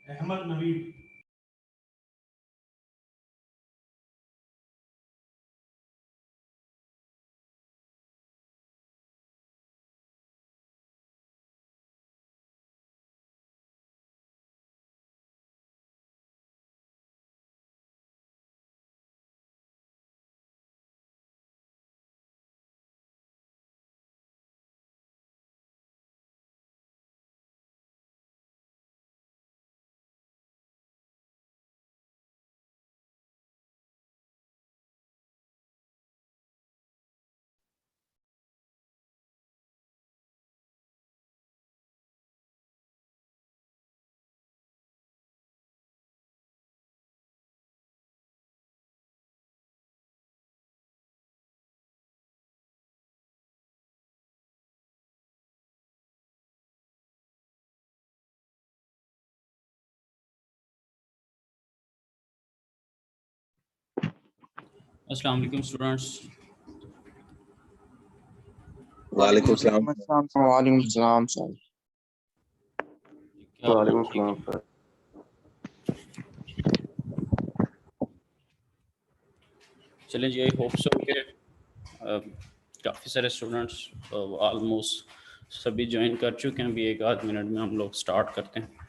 अहमद नवीद। अस्सलाम वालेकुम स्टूडेंट्स। वालेकुम सलाम। वालेकुम सलाम सर। वालेकुम सलाम सर। चलें जी, आई होप सो कि काफ़ी सारे स्टूडेंट्स ऑलमोस्ट सभी ज्वाइन कर चुके हैं। अभी एक आध मिनट में हम लोग स्टार्ट करते हैं।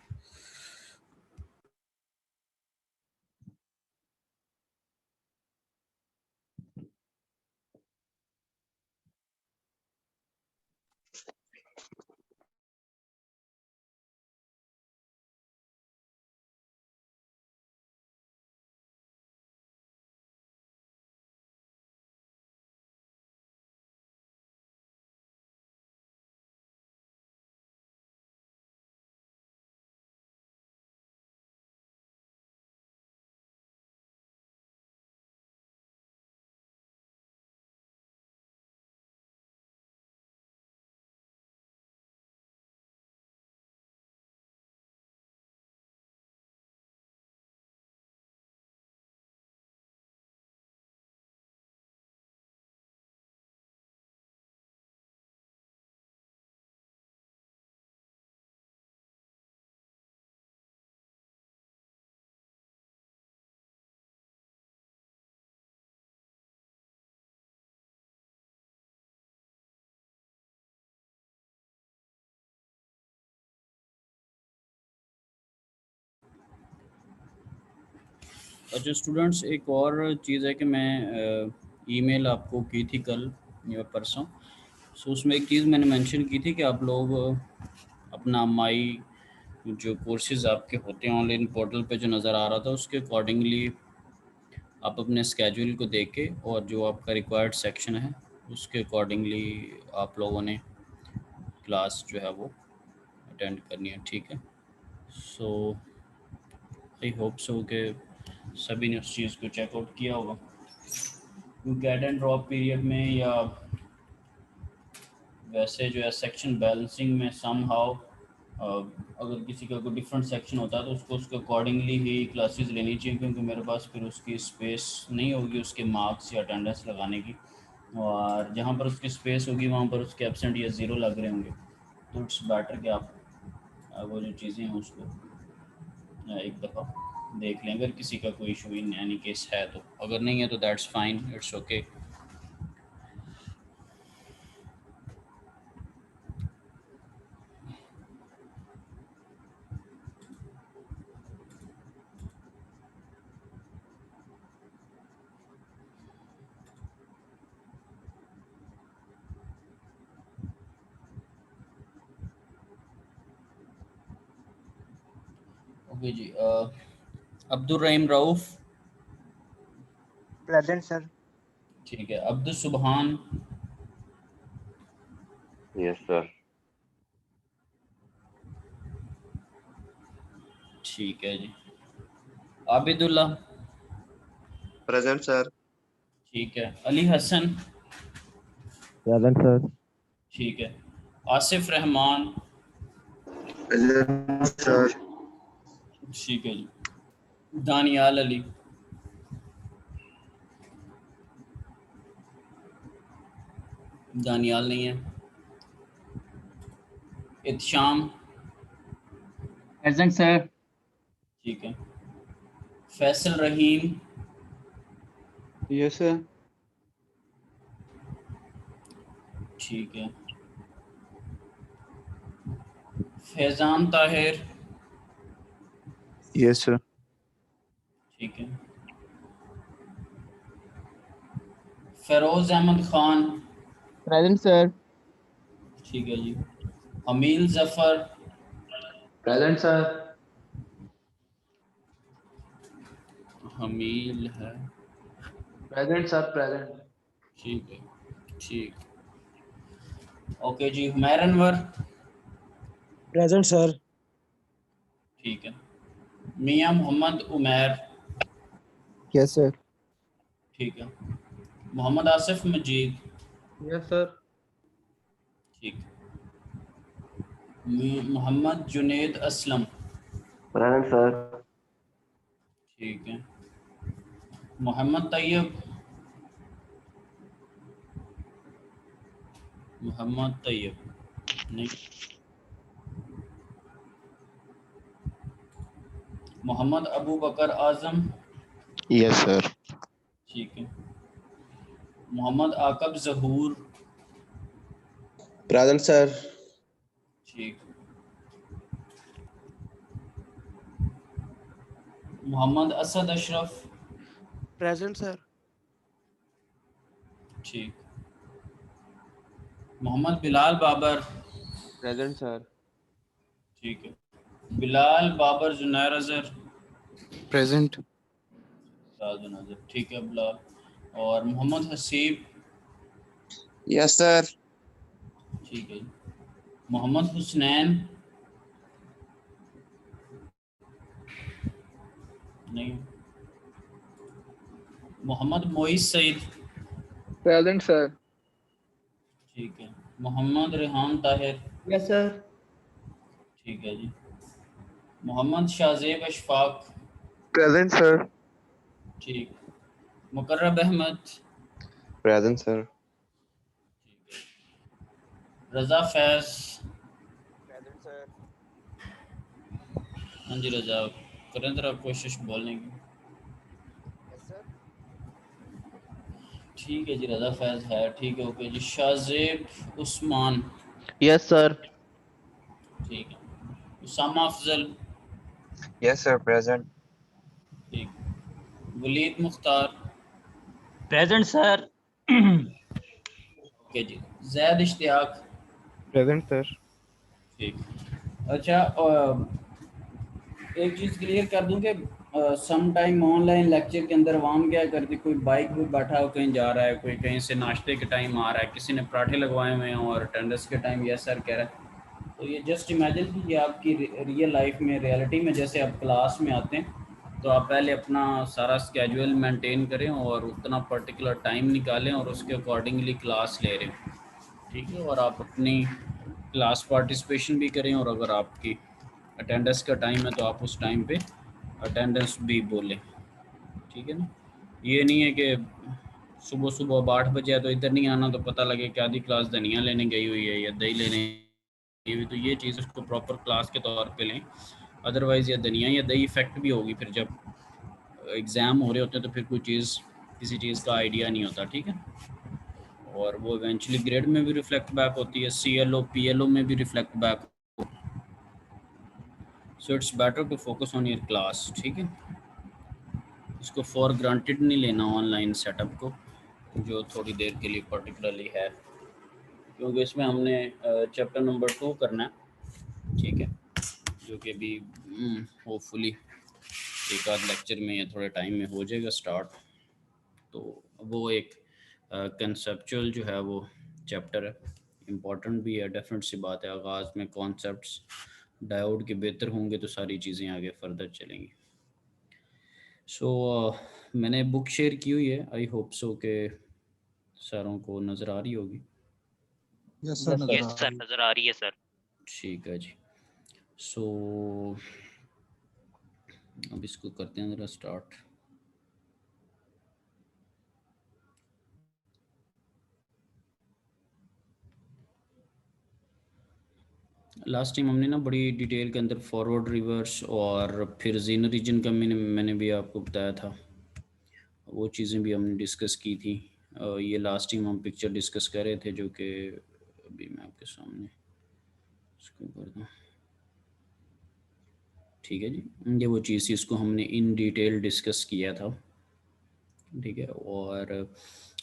अच्छा स्टूडेंट्स, एक और चीज़ है कि मैं ईमेल आपको की थी कल या परसों। सो उसमें एक चीज़ मैंने मेंशन की थी कि आप लोग अपना माई जो कोर्सेज़ आपके होते हैं ऑनलाइन पोर्टल पे जो नज़र आ रहा था उसके अकॉर्डिंगली आप अपने स्केड्यूल को देख के और जो आपका रिक्वायर्ड सेक्शन है उसके अकॉर्डिंगली आप लोगों ने क्लास जो है वो अटेंड करनी है, ठीक है। सो आई होप सो कि सभी ने उस चीज़ को चेकआउट किया होगा। क्योंकि एड एंड ड्रॉप पीरियड में या वैसे जो है सेक्शन बैलेंसिंग में सम हाउ अगर किसी का कोई डिफरेंट सेक्शन होता है तो उसको उसके अकॉर्डिंगली ही क्लासेस लेनी चाहिए, क्योंकि मेरे पास फिर उसकी स्पेस नहीं होगी उसके मार्क्स या अटेंडेंस लगाने की, और जहाँ पर उसकी स्पेस होगी वहाँ पर उसके एब्सेंट या ज़ीरो लग रहे होंगे। तो इट्स बेटर कि आप वो जो चीज़ें हैं उसको एक दफ़ा देख लें, अगर किसी का कोई इशू इन एनी केस है तो। अगर नहीं है तो that's fine, it's okay. Okay जी, अब्दुल रहीम रऊफ़, प्रेजेंट सर। ठीक है। अब्दुल सुबहान, यस सर। ठीक है जी। आबिदुल्ला, प्रेजेंट सर। ठीक है। Ali Hasan, present sir. ठीक है। Asif Rahman, present sir. ठीक है जी। दानियाल अली, दानियाल नहीं है। Ehtesham, present sir. ठीक है। फैसल रहीम, Yes, sir. ठीक है। Faizan Tahir, Yes, sir. ठीक है। Feroz Ahmad Khan, Present, sir. ठीक है जी। हमील जफर, Present, sir. हमील है, Present, sir. Present. ठीक है, ठीक। ओके जी। Humair Anwar, present sir. ठीक है। मियां मोहम्मद उमैर, Yes, sir. ठीक है। मोहम्मद आसिफ मजीद, Yes, sir. ठीक। Mohammad Junaid Aslam, present sir. ठीक है। मोहम्मद तैयब, मोहम्मद तैयब नहीं। मोहम्मद अबू बकर आजम, Yes, sir. ठीक है। Mohammad Aqib Zahoor, present sir. ठीक। Mohammad Asad Ashraf, present sir. ठीक। Mohammad Bilal Babar, Present, sir. ठीक है। बिलाल बाबर जुनैर अजहर, Present. नजर, ठीक है। बिलाल। और मोहम्मद हसीब, Yes, sir. ठीक है। मोहम्मद हुसनैन, नहीं। Mohammad Moiz Saeed, Present, sir. ठीक है। Mohammad Rehan Tahir, Yes, sir. ठीक है जी। Mohammad Shahzeb Ashfaq, Present, sir. ठीक। Muqarrab Ahmad, present sir. ठीक है। Raza Faiz, present sir. हाँ जी रज़ा, करें ज़रा कोशिश बोलने की। Yes sir. ठीक है जी, रज़ा फैज है, ठीक है। ओके जी। Shahzeb Usman, Yes, sir. ठीक है। Usama Afzal, Yes, sir. Present. ठीक। Walid Mukhtar, present sir. Okay जी। Zaid Ishtiaq, Present, sir. ठीक। अच्छा, एक चीज़ क्लियर कर दूं कि सम टाइम ऑनलाइन लेक्चर के अंदर आवाम क्या करती, कोई बाइक पे बैठा हो कहीं जा रहा है, कोई कहीं से नाश्ते के टाइम आ रहा है, किसी ने पराठे लगवाए हुए हैं और अटेंडेंस के टाइम यस सर कह रहा है। तो ये जस्ट इमेजिन कीजिए आपकी रियल लाइफ में, रियलिटी में जैसे आप क्लास में आते हैं तो आप पहले अपना सारा स्केड्यूल मेंटेन करें और उतना पर्टिकुलर टाइम निकालें और उसके अकॉर्डिंगली क्लास ले रहे हैं, ठीक है। और आप अपनी क्लास पार्टिसिपेशन भी करें और अगर आपकी अटेंडेंस का टाइम है तो आप उस टाइम पे अटेंडेंस भी बोलें, ठीक है ना। ये नहीं है कि सुबह सुबह अब 8 बजे है तो इधर नहीं आना, तो पता लगे कि आधी क्लास धनिया लेने गई हुई है या दही लेने गई हुई, तो ये चीज़ उसको प्रॉपर क्लास के तौर पे लें। अदरवाइज़ या धनिया या दही इफेक्ट भी होगी, फिर जब एग्ज़ाम हो रहे होते हैं तो फिर कोई चीज़, किसी चीज़ का आइडिया नहीं होता, ठीक है। और वो इवेंचुअली ग्रेड में भी रिफ्लेक्ट बैक होती है, CLO PLO में भी reflect back. So it's better to focus on your class, ठीक है। इसको फॉर ग्रांटेड नहीं लेना ऑनलाइन सेटअप को, जो थोड़ी देर के लिए पर्टिकुलरली है, क्योंकि इसमें हमने चैप्टर नंबर 2 करना है, ठीक है, जो कि अभी होपफुली एक आध लेक्चर में या थोड़े टाइम में हो जाएगा स्टार्ट। तो वो एक कंसेप्चुअल जो है वो चैप्टर है, इम्पॉर्टेंट भी है, डेफिनेट सी बात है। आगाज़ में कॉन्सेप्ट्स डायोड के बेहतर होंगे तो सारी चीज़ें आगे फर्दर चलेंगी। सो मैंने बुक शेयर की हुई है, आई होप सो के सारों को नज़र आ रही होगी। यस सर, नजर यस आ सर, रही है। नजर आ रही है सर। ठीक है जी। सो अब इसको करते हैं ज़रा स्टार्ट। लास्ट टाइम हमने ना बड़ी डिटेल के अंदर फॉरवर्ड, रिवर्स और फिर जीनर रीजन का मैंने भी आपको बताया था, वो चीज़ें भी हमने डिस्कस की थी। ये लास्ट टाइम हम पिक्चर डिस्कस कर रहे थे, जो कि अभी मैं आपके सामने इसको कर दूँ। ठीक है जी, ये वो चीज़ थी, इसको हमने इन डिटेल डिस्कस किया था। ठीक है, और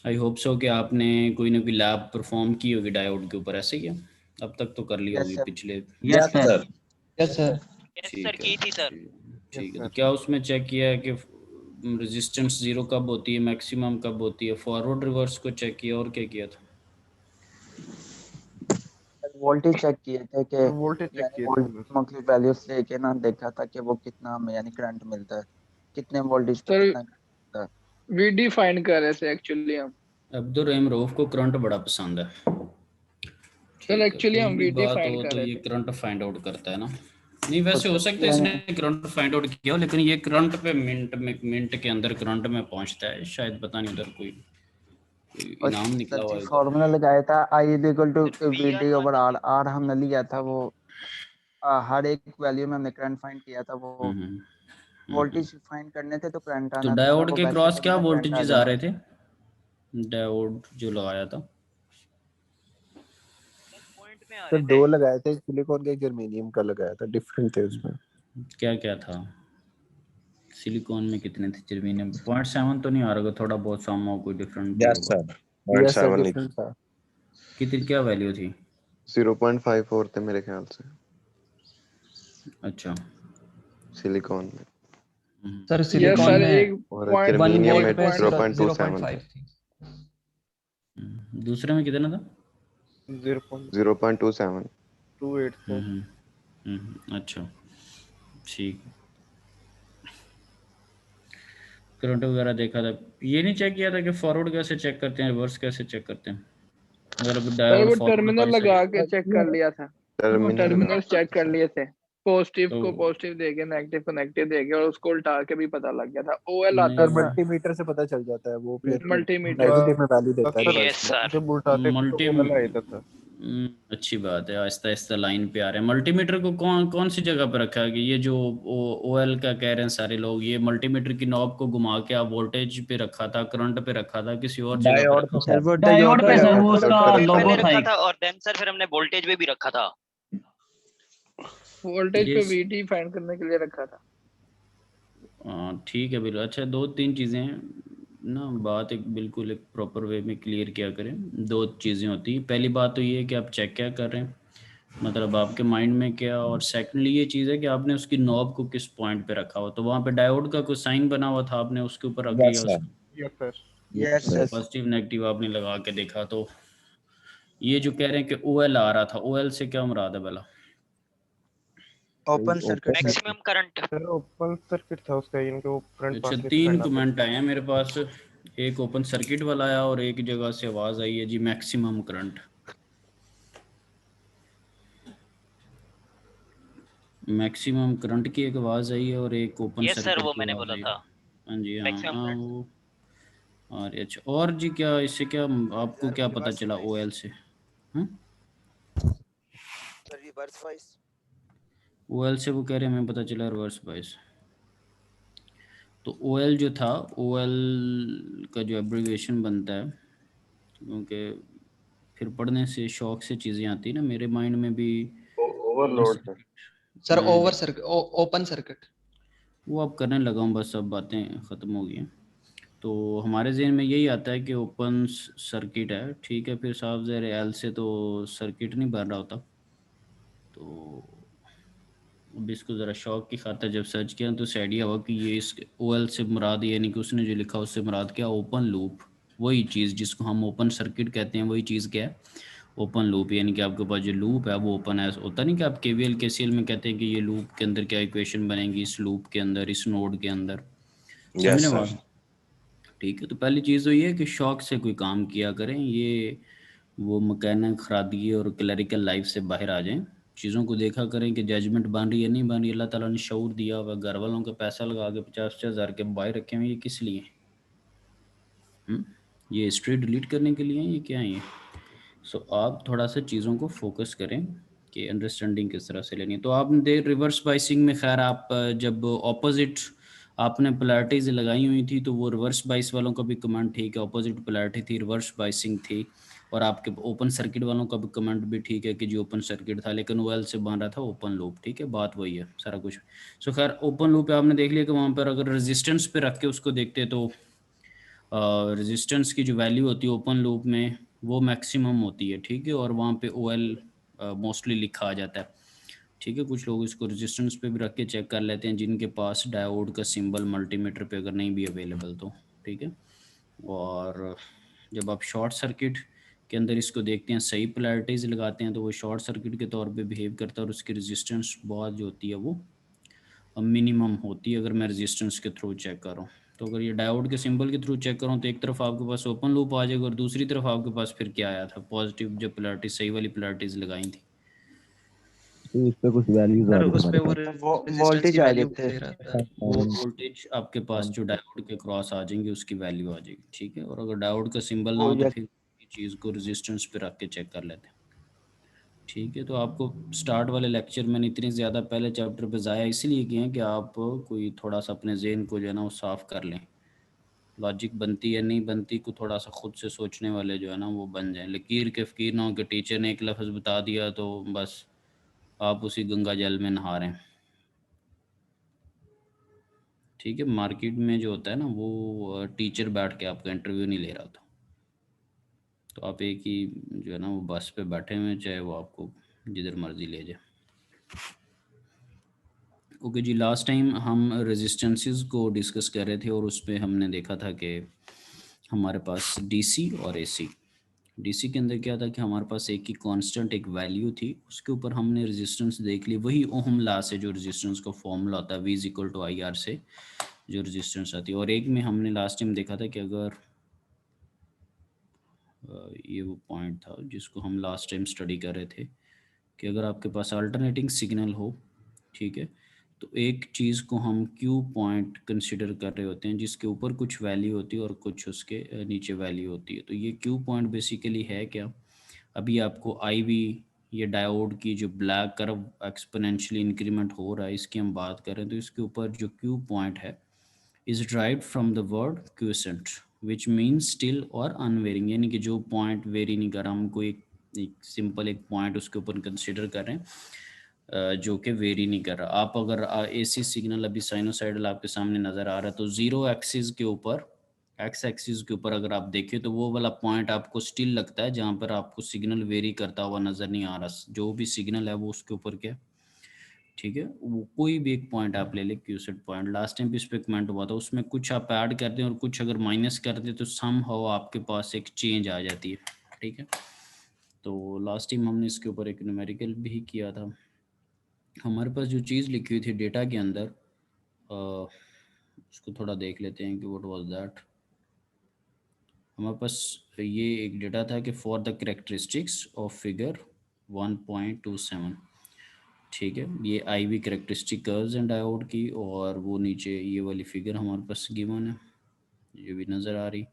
आई होप सो कि आपने कोई ना कोई लैब परफॉर्म की होगी डायोड के ऊपर, ऐसे ही है? अब तक तो कर लिया होगी पिछले। Yes sir. Yes sir. Yes ठीक सर, है, की थी सर। ठीक है। तो क्या उसमें चेक किया है कि रेजिस्टेंस ज़ीरो कब होती है, मैक्सिमम कब होती है? फॉरवर्ड रिवर्स को चेक किया, और क्या किया था? वोल्टेज चेक किए थे कि वोल्टेज चेक यानी किए थे बस। मुख्तलिफ वैल्यूज लेके ना देखा था कि वो कितना हमें यानी करंट मिलता है, कितने वोल्टेज पे सर कितना करंट मिलता है। वीडी फाइंड कर रहे थे एक्चुअली हम। अब्दुल रऊफ को करंट बड़ा पसंद है। सर ठीक है, एक्चुअली कोई हम भी वीडी बात फाइंड हो कर तो रहे ये थे। करंट फाइंड आउट करता है ना। नहीं, वैसे हो तो सकता है यानी इसने करंट फाइंड आउट किया हो, लेकिन ये करंट पे मिनट के अंदर करंट में पहुंचता है शायद, पता नहीं उधर कोई और इनाम निकला सर हुआ जी है उधर। फार्मूला लगाया था आई इज इक्वल टू सर पी वी आर डी मान ओवर आर। लीजिए। आर हमने लिया था वो हर एक वैल्यू में हमने करंट फाइंड किया था। वो हम्म हम्म, हम्म। वोल्टेज फाइंड करने थे तो करंट तो आना था, डायोड वो के वैसे क्रॉस तो क्या मैंने करंट आ वोल्टेजेस आ जाना। रहे थे, डायोड जो लगाया था? सर पॉइंट में आ सर रहे थे। दो लगाए थे, सिलिकॉन का एक जर्मेनियम का लगाया था, डिफरेंट थे उसमें। क्या क्या था? सिलिकॉन में कितने थे, जर्मेनियम 0.7 तो नहीं आ रहा, थोड़ा बहुत सामा कोई डिफरेंट भी यस होगा। Sir, point yes sir, seven different था। कितनी क्या वैल्यू थी? 0.54 थे मेरे ख्याल से अच्छा। सिलिकॉन में, सर यस सिलिकॉन सर में एक और पॉइंट 1 जर्मेनियम वोल्ट में एक पे पॉइंट 0.27 थे। 0.5 थी। दूसरे में कितना था? 0.27। 0.28 सर। अच्छा, ठीक। करंट वगैरह देखा था, ये नहीं चेक किया था कि फॉरवर्ड कैसे चेक करते हैं, रिवर्स कैसे चेक करते हैं? अगर अभी सर डायोड वो फॉरवर्ड टर्मिनल बाइस है लगा के चेक कर लिया था। टर्मिनल लगा टर्मिनल चेक कर लिए थे, पॉजिटिव तो को पॉजिटिव देके नेगेटिव को नेगेटिव देके, और उसको उल्टा के भी पता लग गया था। ओएल आता नहीं, सर है ना मल्टीमीटर से पता चल जाता है वो, फिर मल्टीमीटर से। नेगेटिव में वैल्यू देता है सर डिवाइस यस में, सर। जब उल्टाते तो मल्टी वो वाला आता था। अच्छी बात है, आहिस्ता आहिस्ता लाइन पे आ रहे हैं। मल्टीमीटर को कौन कौन सी जगह पे रखा है? कि ये जो ओएल का कह रहे हैं सारे लोग, ये मल्टीमीटर की नॉब को घुमा के आप वोल्टेज पे रखा था, करंट पे रखा था, किसी और जगह पे डायोड रखा पे था? सर वो डायोड पे सर, वो डायोड उसका पे लोगो रखा मैंने था। रखा था, और देन सर फिर हमने वोल्टेज पे भी रखा था। वोल्टेज ये पे वीटी फाइंड करने के लिए रखा था। ठीक है, बिल्कुल। अच्छा, दो तीन चीज़ें हैं ना, बात एक बिल्कुल एक प्रॉपर वे में क्लियर किया करें। दो चीज़ें होती हैं, पहली बात तो ये है कि आप चेक क्या कर रहे हैं, मतलब आपके माइंड में क्या, और सेकंडली ये चीज़ है कि आपने उसकी नॉब को किस पॉइंट पे रखा हो। तो वहाँ पे डायोड का कोई साइन बना हुआ था, आपने उसके ऊपर रख यस लिया सर, उसको, yes sir. Yes yes positive negative आपने लगा के देखा। तो ये जो कह रहे हैं कि ओ एल आ रहा था, ओ एल से क्या मुराद है भला? Open circuit sir. Maximum current. Sir open circuit था उसका, इनके वो करंट अच्छा, पास नहीं तीन करना था। कमेंट आए हैं मेरे पास, एक ओपन सर्किट वाला आया और एक जगह से आवाज़ आई है जी मैक्सिमम करंट। मैक्सिमम करंट की एक आवाज़ आई है और एक ओपन यस सर, सर्किट वो की मैंने आवाज़ बोला आई है। था। हाँ जी, हाँ मैक्सिमम हाँ, करंट। वो आ रही। अच्छा, और जी क्या इससे क्या आपको क्या पता चला ओ एल से? हाँ, sir reverse voice. O L से वो कह रहे हैं हमें पता चला रिवर्स बायस। तो ओ एल जो था, ओ एल का जो एब्रीविएशन बनता है, क्योंकि फिर पढ़ने से शौक से चीज़ें आती है ना, मेरे माइंड में भी open overload sir. Circuit. Sir हाँ ओवर जी, सर्किट, ओपन सर्किट। वो अब करने लगा हूँ, बस सब बातें ख़त्म हो गई हैं। तो हमारे जहन में यही आता है कि ओपन सर्किट है, ठीक है। फिर साफ ज़ाहिर है एल से तो सर्किट नहीं बन रहा होता। तो अब इसको ज़रा शौक की खातिर जब सर्च किया तो इस आइडिया हुआ कि ये इस ओ एल से मुराद, यानी कि उसने जो लिखा उससे मुराद क्या, ओपन लूप। वही चीज़ जिसको हम ओपन सर्किट कहते हैं, वही चीज़ क्या है, ओपन लूप। यानी कि आपके पास जो लूप है वो ओपन है। होता नहीं कि आप केवीएल केसीएल में कहते हैं कि ये लूप के अंदर क्या इक्वेशन बनेगी, इस लूप के अंदर, इस नोड के अंदर, समझने यस सर। बात? ठीक है, तो पहली चीज़ तो ये है कि शौक से कोई काम किया करें, ये वो मैकेनिक खरादगी और क्लरिकल लाइफ से बाहर आ जाएं। चीज़ों को देखा करें कि जजमेंट बन रही है नहीं बन रही। अल्लाह ताला ने शऊर दिया हुआ, घर वालों का पैसा लगा के 50,000 के बाहर रखे हुए, ये किस लिए? ये हिस्ट्री डिलीट करने के लिए है, ये क्या है ये? सो आप थोड़ा सा चीज़ों को फोकस करें, कि अंडरस्टैंडिंग किस तरह से लेनी है। तो आपने दे रिवर्स बाइसिंग में खैर आप जब ऑपोजिट आपने पोलैरिटीज़ लगाई हुई थी तो वो रिवर्स बाइस वालों का भी कमेंट ठीक है, ऑपोजिट पोलैरिटी थी, रिवर्स बाइसिंग थी, और आपके ओपन सर्किट वालों का भी कमेंट भी ठीक है कि जी ओपन सर्किट था लेकिन OL से बन रहा था ओपन लूप। ठीक है, बात वही है सारा कुछ। सो खैर ओपन लूप पे आपने देख लिया कि वहाँ पर अगर रेजिस्टेंस पे रख के उसको देखते तो रेजिस्टेंस की जो वैल्यू होती है ओपन लूप में वो मैक्सिमम होती है। ठीक है, और वहाँ पे OL मोस्टली लिखा आ जाता है। ठीक है, कुछ लोग इसको रेजिस्टेंस पे भी रख के चेक कर लेते हैं जिनके पास डायोड का सिंबल मल्टीमीटर पे अगर नहीं भी अवेलेबल तो। ठीक है, और जब आप शॉर्ट सर्किट के अंदर इसको देखते हैं सही पोलैरिटीज़ लगाते हैं तो वो शॉर्ट सर्किट के तौर पे बिहेव करता है और उसकी रेजिस्टेंस बहुत जो होती है वो मिनिमम होती है अगर मैं रेजिस्टेंस के थ्रू चेक करूँ। तो अगर ये डायोड के सिंबल के थ्रू चेक करूँ तो एक तरफ आपके पास ओपन लूप आ जाएगा और दूसरी तरफ आपके पास फिर क्या आया था, पॉजिटिव जो पोलैरिटी सही वाली पोलैरिटीज़ लगाई थी। तो इस पे कुछ वैल्यूज आ सर रही उस पे हमारे वो पास। रेजिस्टेंस की वोल्टेज आ वैल्यू जाते दे रहा था। वो वोल्टेज आपके पास जो डायोड के क्रॉस आ जाएंगे उसकी वैल्यू आ जाएगी। ठीक है, और अगर डायोड का सिंबल ना वो हो तो या फिर चीज़ को रेजिस्टेंस पे रख के चेक कर लेते हैं। ठीक है, तो आपको स्टार्ट वाले लेक्चर मैंने इतनी ज़्यादा पहले चैप्टर पे ज़ाया इसलिए किए हैं कि आप कोई थोड़ा सा अपने जहन को जो है ना वो साफ़ कर लें, लॉजिक बनती है नहीं बनती को थोड़ा सा खुद से सोचने वाले जो है ना वो बन जाएं। लकीर के फ़कीर ना हो कि टीचर ने एक लफ्ज़ बता दिया तो बस आप उसी गंगा जल में नहा रहे हैं। ठीक है, मार्केट में जो होता है ना वो टीचर बैठ के आपका इंटरव्यू नहीं ले रहा था, तो आप एक ही जो है ना वो बस पे बैठे हुए हैं, चाहे वो आपको जिधर मर्जी ले जाए। ओके जी, लास्ट टाइम हम रेजिस्टेंसेस को डिस्कस कर रहे थे और उस पर हमने देखा था कि हमारे पास डीसी और एसी। डीसी के अंदर क्या था कि हमारे पास एक ही कांस्टेंट एक वैल्यू थी, उसके ऊपर हमने रेजिस्टेंस देख ली, वही ओहम लॉ से जो रेजिस्टेंस का फॉर्मूला होता है V = IR से जो रेजिस्टेंस आती है। और एक में हमने लास्ट टाइम देखा था कि अगर ये वो पॉइंट था जिसको हम लास्ट टाइम स्टडी कर रहे थे कि अगर आपके पास अल्टरनेटिंग सिग्नल हो, ठीक है, तो एक चीज़ को हम Q पॉइंट कंसिडर कर रहे होते हैं जिसके ऊपर कुछ वैल्यू होती है और कुछ उसके नीचे वैल्यू होती है। तो ये Q पॉइंट बेसिकली है क्या, अभी आपको IV ये डायोड की जो ब्लैक कर्व एक्सपोनेंशियली इंक्रीमेंट हो रहा है इसकी हम बात करें तो इसके ऊपर जो Q पॉइंट है is derived from the word quiescent which means still और unvarying, यानी कि जो पॉइंट वेरी नहीं कर रहा, हम कोई एक सिंपल एक पॉइंट उसके ऊपर कंसिडर कर रहे हैं जो कि वेरी नहीं कर रहा। आप अगर AC सिग्नल अभी साइनोसाइडल आपके सामने नज़र आ रहा है तो जीरो एक्सिस के ऊपर एक्स एक्सिस के ऊपर अगर आप देखें तो वो वाला पॉइंट आपको स्टिल लगता है जहाँ पर आपको सिग्नल वेरी करता हुआ नज़र नहीं आ रहा, जो भी सिग्नल है वो उसके ऊपर क्या, ठीक है, वो कोई भी एक पॉइंट आप ले लें क्यूसेट पॉइंट। लास्ट टाइम भी इस पर कमेंट हुआ था, उसमें कुछ आप ऐड करते हैं और कुछ अगर माइनस करते हैं तो सम हाउ आपके पास एक चेंज आ जाती है। ठीक है, तो लास्ट टाइम हमने इसके ऊपर एक न्यूमेरिकल भी किया था। हमारे पास जो चीज़ लिखी हुई थी डेटा के अंदर उसको थोड़ा देख लेते हैं कि व्हाट वाज दैट। हमारे पास ये एक डेटा था कि for the characteristics of figure 1.27, ठीक है, ये IV characteristic curves and diode की, और वो नीचे ये वाली फिगर हमारे पास गिवन है ये भी नज़र आ रही।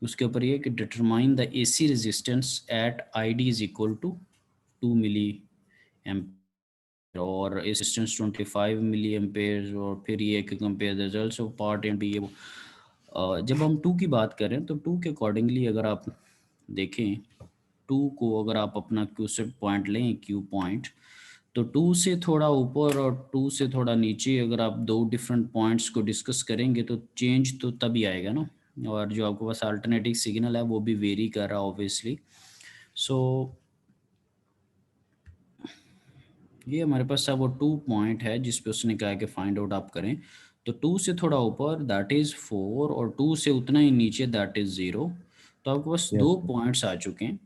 उसके ऊपर ये कि determine the AC resistance at ID = 2 milliampere और रेजिस्टेंस 25 मिली एम्पेयर, और फिर ये कि compare the results of part and B। जब हम 2 की बात करें तो 2 के अकॉर्डिंगली अगर आप देखें 2 को अगर आप अपना क्यूसेट पॉइंट लें Q पॉइंट, तो 2 से थोड़ा ऊपर और 2 से थोड़ा नीचे अगर आप दो डिफरेंट पॉइंट्स को डिस्कस करेंगे तो चेंज तो तभी आएगा ना, और जो आपके पास अल्टरनेटिव सिग्नल है वो भी वेरी कर रहा है ऑब्वियसली। सो ये हमारे पास अब वो 2 पॉइंट है जिस पे उसने कहा कि फाइंड आउट आप करें, तो 2 से थोड़ा ऊपर दैट इज़ 4 और 2 से उतना ही नीचे दैट इज़ 0। तो आपके पास दो पॉइंट्स आ चुके हैं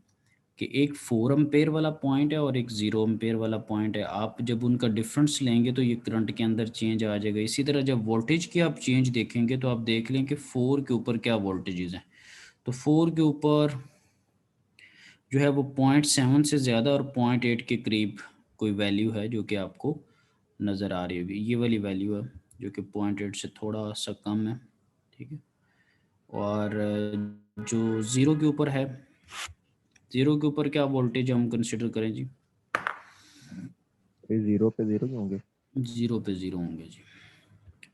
कि एक 4 एम्पेयर वाला पॉइंट है और एक 0 एम्पेयर वाला पॉइंट है। आप जब उनका डिफरेंस लेंगे तो ये करंट के अंदर चेंज आ जाएगा। इसी तरह जब वोल्टेज की आप चेंज देखेंगे तो आप देख लें कि 4 के ऊपर क्या वोल्टेजेस हैं। तो 4 के ऊपर जो है वो 0.7 से ज़्यादा और 0.8 के करीब कोई वैल्यू है जो कि आपको नज़र आ रही होगी। ये वाली वैल्यू है जो कि 0.8 से थोड़ा सा कम है, ठीक है। और जो 0 के ऊपर है, 0 के ऊपर क्या वोल्टेज हम कंसिडर करें जी, ये 0 पे 0 क्यों होंगे? 0 पे 0 होंगे जी।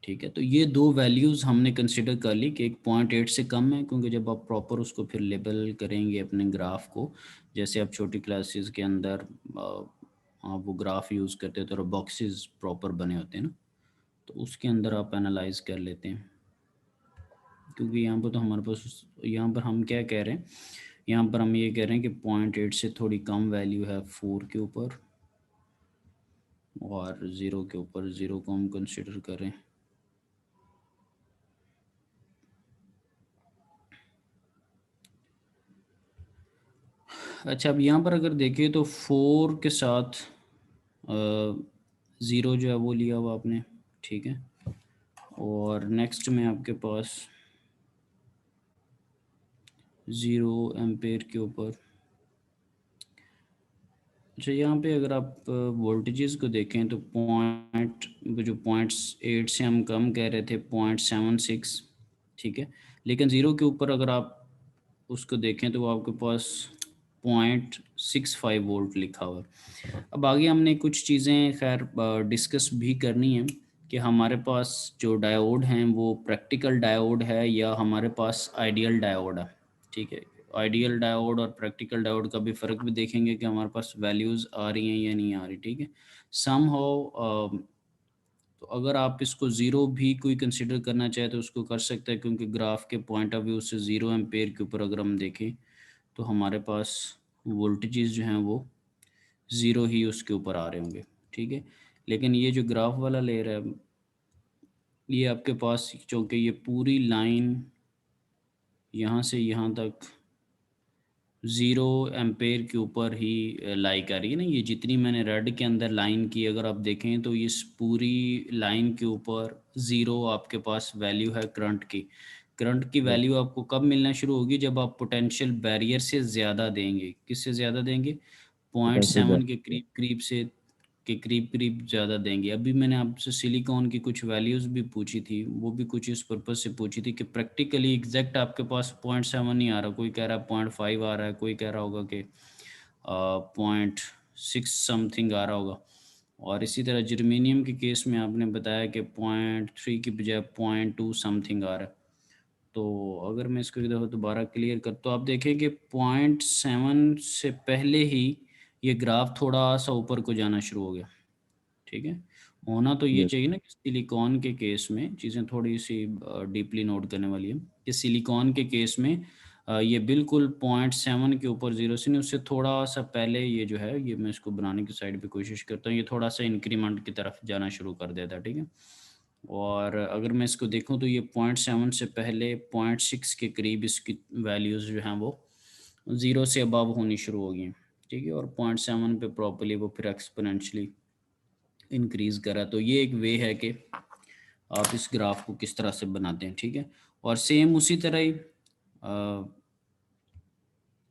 ठीक है, तो ये दो वैल्यूज़ हमने कंसिडर कर ली कि एक 0.8 से कम है, क्योंकि जब आप प्रॉपर उसको फिर लेबल करेंगे अपने ग्राफ को, जैसे आप छोटी क्लासेस के अंदर आप वो ग्राफ यूज़ करते हो तो बॉक्सेस प्रॉपर बने होते हैं ना, तो उसके अंदर आप एनालाइज कर लेते हैं। क्योंकि यहाँ पर तो हमारे पास, यहाँ पर हम क्या कह रहे हैं, यहाँ पर हम ये कह रहे हैं कि 0.8 से थोड़ी कम वैल्यू है 4 के ऊपर, और 0 के ऊपर 0 को हम कंसिडर करें। अच्छा, अब यहाँ पर अगर देखें तो 4 के साथ 0 जो है वो लिया हुआ आपने, ठीक है। और नेक्स्ट में आपके पास 0 एम्पेयर के ऊपर। अच्छा, यहाँ पे अगर आप वोल्टेजेस को देखें तो जो 0.8 से हम कम कह रहे थे 0.76, ठीक है। लेकिन 0 के ऊपर अगर आप उसको देखें तो वो आपके पास 0.65 वोल्ट लिखा हुआ है। अब आगे हमने कुछ चीज़ें खैर डिस्कस भी करनी है कि हमारे पास जो डायोड हैं वो प्रैक्टिकल डायोड है या हमारे पास आइडियल डायोड है, ठीक है। आइडियल डायोड और प्रैक्टिकल डायोड का भी फ़र्क भी देखेंगे कि हमारे पास वैल्यूज़ आ रही हैं या नहीं आ रही, ठीक है। समहाउ तो अगर आप इसको 0 भी कोई कंसिडर करना चाहे तो उसको कर सकते हैं, क्योंकि ग्राफ के पॉइंट ऑफ व्यू से 0 एम्पेयर के ऊपर अगर हम देखें तो हमारे पास वोल्टेजेस जो हैं वो 0 ही उसके ऊपर आ रहे होंगे, ठीक है। लेकिन ये जो ग्राफ वाला लेयर है, ये आपके पास चूँकि ये पूरी लाइन यहाँ से यहाँ तक 0 एम्पेयर के ऊपर ही लाई कर रही है ना, ये जितनी मैंने रेड के अंदर लाइन की अगर आप देखें तो इस पूरी लाइन के ऊपर 0 आपके पास वैल्यू है करंट की। करंट की वैल्यू आपको कब मिलना शुरू होगी, जब आप पोटेंशियल बैरियर से ज़्यादा देंगे। किससे ज़्यादा देंगे? 0.7 के करीब करीब से के करीब करीब ज़्यादा देंगे। अभी मैंने आपसे सिलिकॉन की कुछ वैल्यूज़ भी पूछी थी, वो भी कुछ इस पर्पज़ से पूछी थी कि प्रैक्टिकली एग्जैक्ट आपके पास 0.7 नहीं आ रहा, कोई कह रहा है 0.5 आ रहा है, कोई कह रहा होगा कि 0.6 समथिंग आ रहा होगा। और इसी तरह जर्मेनियम के केस में आपने बताया कि 0.3 की बजाय 0.2 समथिंग आ रहा है। तो अगर मैं इसको एक दफ़ा दोबारा क्लियर कर, तो आप देखें कि 0.7 से पहले ही ये ग्राफ थोड़ा सा ऊपर को जाना शुरू हो गया, ठीक है। होना तो ये चाहिए ना कि सिलिकॉन के केस में चीज़ें थोड़ी सी डीपली नोट करने वाली है कि सिलिकॉन के केस में ये बिल्कुल 0.7 के ऊपर 0 से नहीं, उससे थोड़ा सा पहले ये जो है, ये मैं इसको बनाने की साइड पे कोशिश करता हूँ, ये थोड़ा सा इंक्रीमेंट की तरफ जाना शुरू कर देता है, ठीक है। और अगर मैं इसको देखूं तो ये 0.7 से पहले 0.6 के करीब इसकी वैल्यूज़ जो हैं वो 0 से अबव होनी शुरू हो गई, ठीक है। और 0.7 पे प्रॉपर्ली वो फिर एक्सपोनेंशियली इंक्रीज़ करा। तो ये एक वे है कि आप इस ग्राफ को किस तरह से बनाते हैं, ठीक है। और सेम उसी तरह ही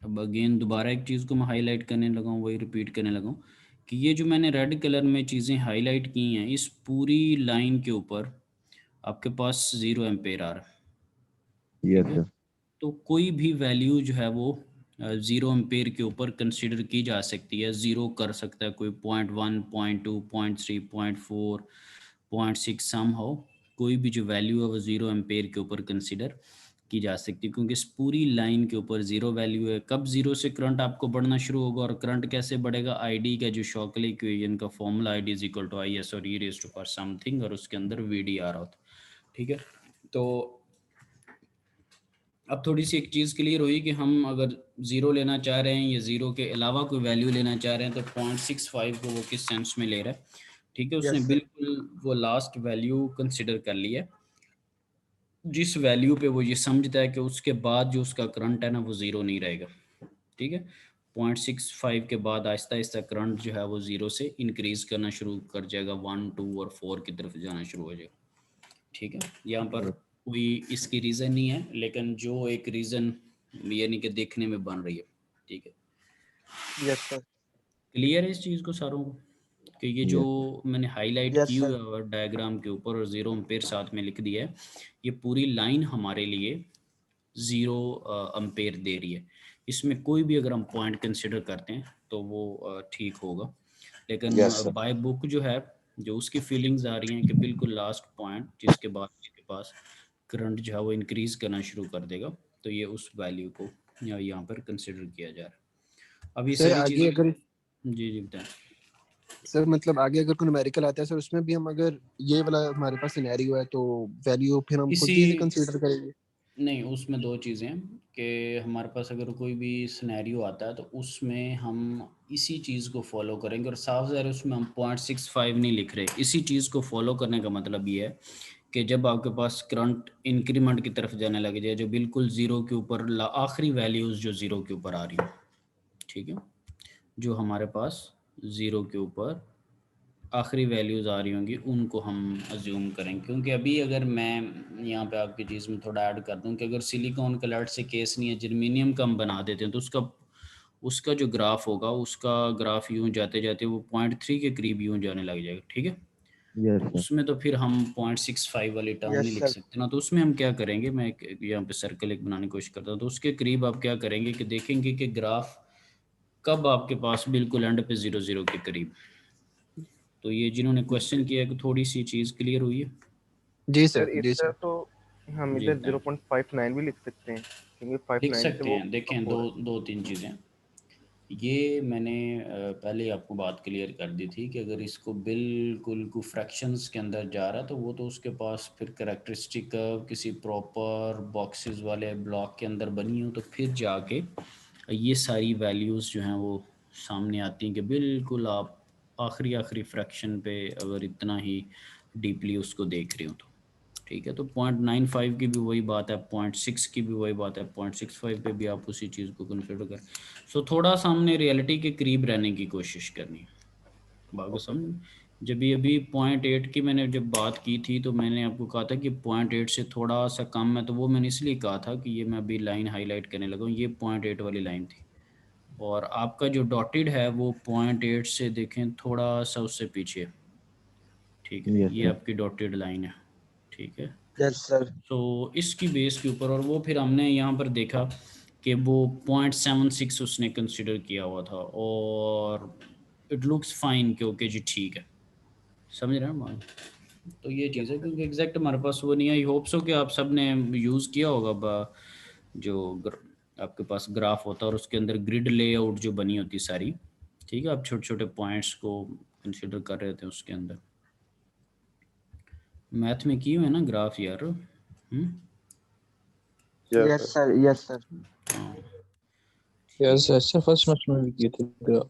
अब अगेन दोबारा एक चीज़ को मैं हाईलाइट करने लगा हूँ, वही रिपीट करने लगा हूँ कि ये जो मैंने रेड कलर में चीज़ें हाईलाइट की हैं, इस पूरी लाइन के ऊपर आपके पास 0 एम्पेयर आ रहा है, ठीक है। तो कोई भी वैल्यू जो है वो 0 एम्पेयर के ऊपर कंसिडर की जा सकती है। 0 कर सकता है कोई 0.1, 0.2, 0.3, 0.4, 0.6 समहाउ कोई भी जो वैल्यू है वो 0 एम्पेयर के ऊपर कंसिडर की जा सकती है, क्योंकि इस पूरी लाइन के ऊपर 0 वैल्यू है। कब 0 से करंट आपको बढ़ना शुरू होगा, और करंट कैसे बढ़ेगा? आईडी का जो शॉकली इक्वेशन का formula I D is equal to I S और e raise to power something, और उसके अंदर वी डी आ रहा होता, ठीक है। तो अब थोड़ी सी एक चीज़ क्लियर हुई कि हम अगर 0 लेना चाह रहे हैं या 0 के अलावा कोई वैल्यू लेना चाह रहे हैं तो 0.65 को वो किस सेंस में ले रहा है, ठीक है। उसने बिल्कुल वो लास्ट वैल्यू कंसिडर कर लिया है, जिस वैल्यू पे वो ये समझता है कि उसके बाद जो उसका करंट है ना वो 0 नहीं रहेगा, ठीक है। 0.65 के बाद आहिस्ता आहिस्ता करंट जो है वो 0 से इंक्रीज़ करना शुरू कर जाएगा, 1, 2 और 4 की तरफ जाना शुरू हो जाएगा, ठीक है। यहाँ पर कोई इसकी रीज़न नहीं है, लेकिन जो एक रीज़न यानी कि देखने में बन रही है, ठीक है। Yes sir. क्लियर है इस चीज़ को सारों को कि ये जो मैंने हाईलाइट की हुई है डायग्राम के ऊपर और 0 एम्पेयर साथ में लिख दिया है, ये पूरी लाइन हमारे लिए 0 एम्पेयर दे रही है। इसमें कोई भी अगर हम पॉइंट कंसिडर करते हैं तो वो ठीक होगा। लेकिन Yes, sir. बाय बुक जो है, जो उसकी फीलिंग्स आ रही हैं कि बिल्कुल लास्ट पॉइंट जिसके बाद इसके पास करंट जो है वो इंक्रीज करना शुरू कर देगा, तो ये उस वैल्यू को यहाँ पर कंसिडर किया जा रहा है। अब ये सर सारी आगे चीज़ें, अगर जी जी बताएं। सर मतलब आगे अगर कोई न्यूमेरिकल आता है सर, उसमें भी हम अगर ये वाला हमारे पास सिनेरियो है तो वैल्यू फिर हम खुद ही कंसीडर करेंगे? नहीं, उसमें दो चीज़ें हैं कि हमारे पास अगर कोई भी सिनेरियो आता है तो उसमें हम इसी चीज़ को फॉलो करेंगे, और साफ ज़ाहिर उसमें हम 0.65 नहीं लिख रहे। इसी चीज़ को फॉलो करने का मतलब ये है कि जब आपके पास करंट इंक्रीमेंट की तरफ जाने लग जाए, जो बिल्कुल ज़ीरो के ऊपर आखिरी वैल्यूज़ जो ज़ीरो के ऊपर आ रही हैं, ठीक है, जो हमारे पास ज़ीरो के ऊपर आखिरी वैल्यूज़ आ रही होंगी उनको हम अज्यूम करें। क्योंकि अभी अगर मैं यहाँ पे आपकी चीज़ में थोड़ा ऐड कर दूँ कि अगर सिलिकॉन का लेड से केस नहीं है, जर्मेनियम का हम बना देते हैं, तो उसका जो ग्राफ होगा, उसका ग्राफ यूँ जाते जाते वो 0.3 के करीब यूँ जाने लग जाएगा, ठीक है। Yes sir. उसमें तो फिर हम 0.65 वाली टर्म नहीं लिख सकते ना, तो उसमें हम क्या करेंगे, मैं यहाँ पे सर्कल एक बनाने की कोशिश करता हूँ, तो उसके करीब आप क्या करेंगे कि देखेंगे कि ग्राफ कब आपके पास बिल्कुल एंड पे 0 के करीब। तो ये जिन्होंने क्वेश्चन किया है कि थोड़ी सी चीज़ क्लियर हुई है? जी सर सर, जी इस तरह सर। तो हम जी इधर बताएं। 0.59 भी लिख सकते हैं, क्योंकि लिख 59 से सकते वो हैं। देखें, up हो रहा दो तीन चीज़ें, ये मैंने पहले ही आपको बात क्लियर कर दी थी कि अगर इसको बिल्कुल को फ्रैक्शंस के अंदर जा रहा है तो वो तो उसके पास फिर करेक्टरिस्टिक किसी प्रॉपर बॉक्सेस वाले ब्लॉक के अंदर बनी हो, तो फिर जाके ये सारी वैल्यूज़ जो हैं वो सामने आती हैं कि बिल्कुल आप आखिरी फ्रैक्शन पे अगर इतना ही डीपली उसको देख रहे हो तो, ठीक है। तो 0.95 की भी वही बात है, 0.6 की भी वही बात है, 0.65 पे भी आप उसी चीज़ को कंसिडर करें। सो थोड़ा सा हमने रियलिटी के करीब रहने की कोशिश करनी है। बाकी समझ, जब ये अभी 0.8 की मैंने जब बात की थी तो मैंने आपको कहा था कि 0.8 से थोड़ा सा कम है, तो वो मैंने इसलिए कहा था कि ये मैं अभी लाइन हाईलाइट करने लगा हूँ, ये 0.8 वाली लाइन थी, और आपका जो डॉटेड है वो 0.8 से देखें थोड़ा सा उससे पीछे, ठीक है, यस ये सर। आपकी डॉटेड लाइन है, ठीक है। Yes sir. तो इसकी बेस के ऊपर, और वो फिर हमने यहाँ पर देखा कि वो 0.76 उसने कंसिडर किया हुआ था, और इट लुक्स फाइन कि ओके जी ठीक है, समझ रहे हैं मान। तो ये चीज़ है, क्योंकि एग्जैक्ट हमारे पास वो नहीं है। आई होप सो कि आप सब ने यूज़ किया होगा जो आपके पास ग्राफ होता है और उसके अंदर ग्रिड लेआउट जो बनी होती सारी, ठीक है, आप छोटे छोटे पॉइंट्स को कंसिडर कर रहे थे उसके अंदर। मैथ में की हुए ना ग्राफ यार? Yes sir, yes sir. हाँ यस सर, फर्स्ट सेमेस्टर में भी की थी ग्राफ।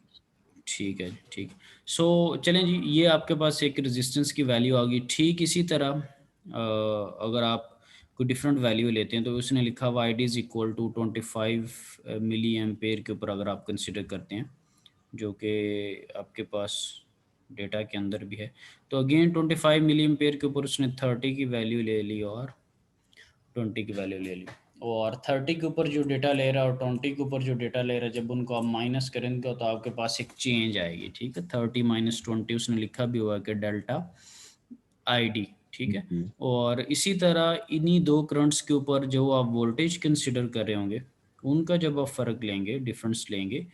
ठीक है, ठीक। सो चलें जी, ये आपके पास एक रेजिस्टेंस की वैल्यू आ गई। ठीक इसी तरह अगर आप कोई डिफरेंट वैल्यू लेते हैं तो उसने लिखा हुआ I D is equal to 25 milliampere के ऊपर अगर आप कंसिडर करते हैं, जो कि आपके पास डेटा के अंदर भी है, तो अगेन 25 मिली एम्पेयर के ऊपर उसने 30 की वैल्यू ले ली और 20 की वैल्यू ले ली, और 30 के ऊपर जो डेटा ले रहा है और 20 के ऊपर जो डेटा ले रहा है, जब उनको आप माइनस करेंगे तो आपके पास एक चेंज आएगी, ठीक है। 30 माइनस 20 उसने लिखा भी हुआ है कि डेल्टा ID, ठीक है। और इसी तरह इन्हीं दो करंट्स के ऊपर जो आप वोल्टेज कंसिडर कर रहे होंगे, उनका जब आप फ़र्क लेंगे, डिफरेंस लेंगे,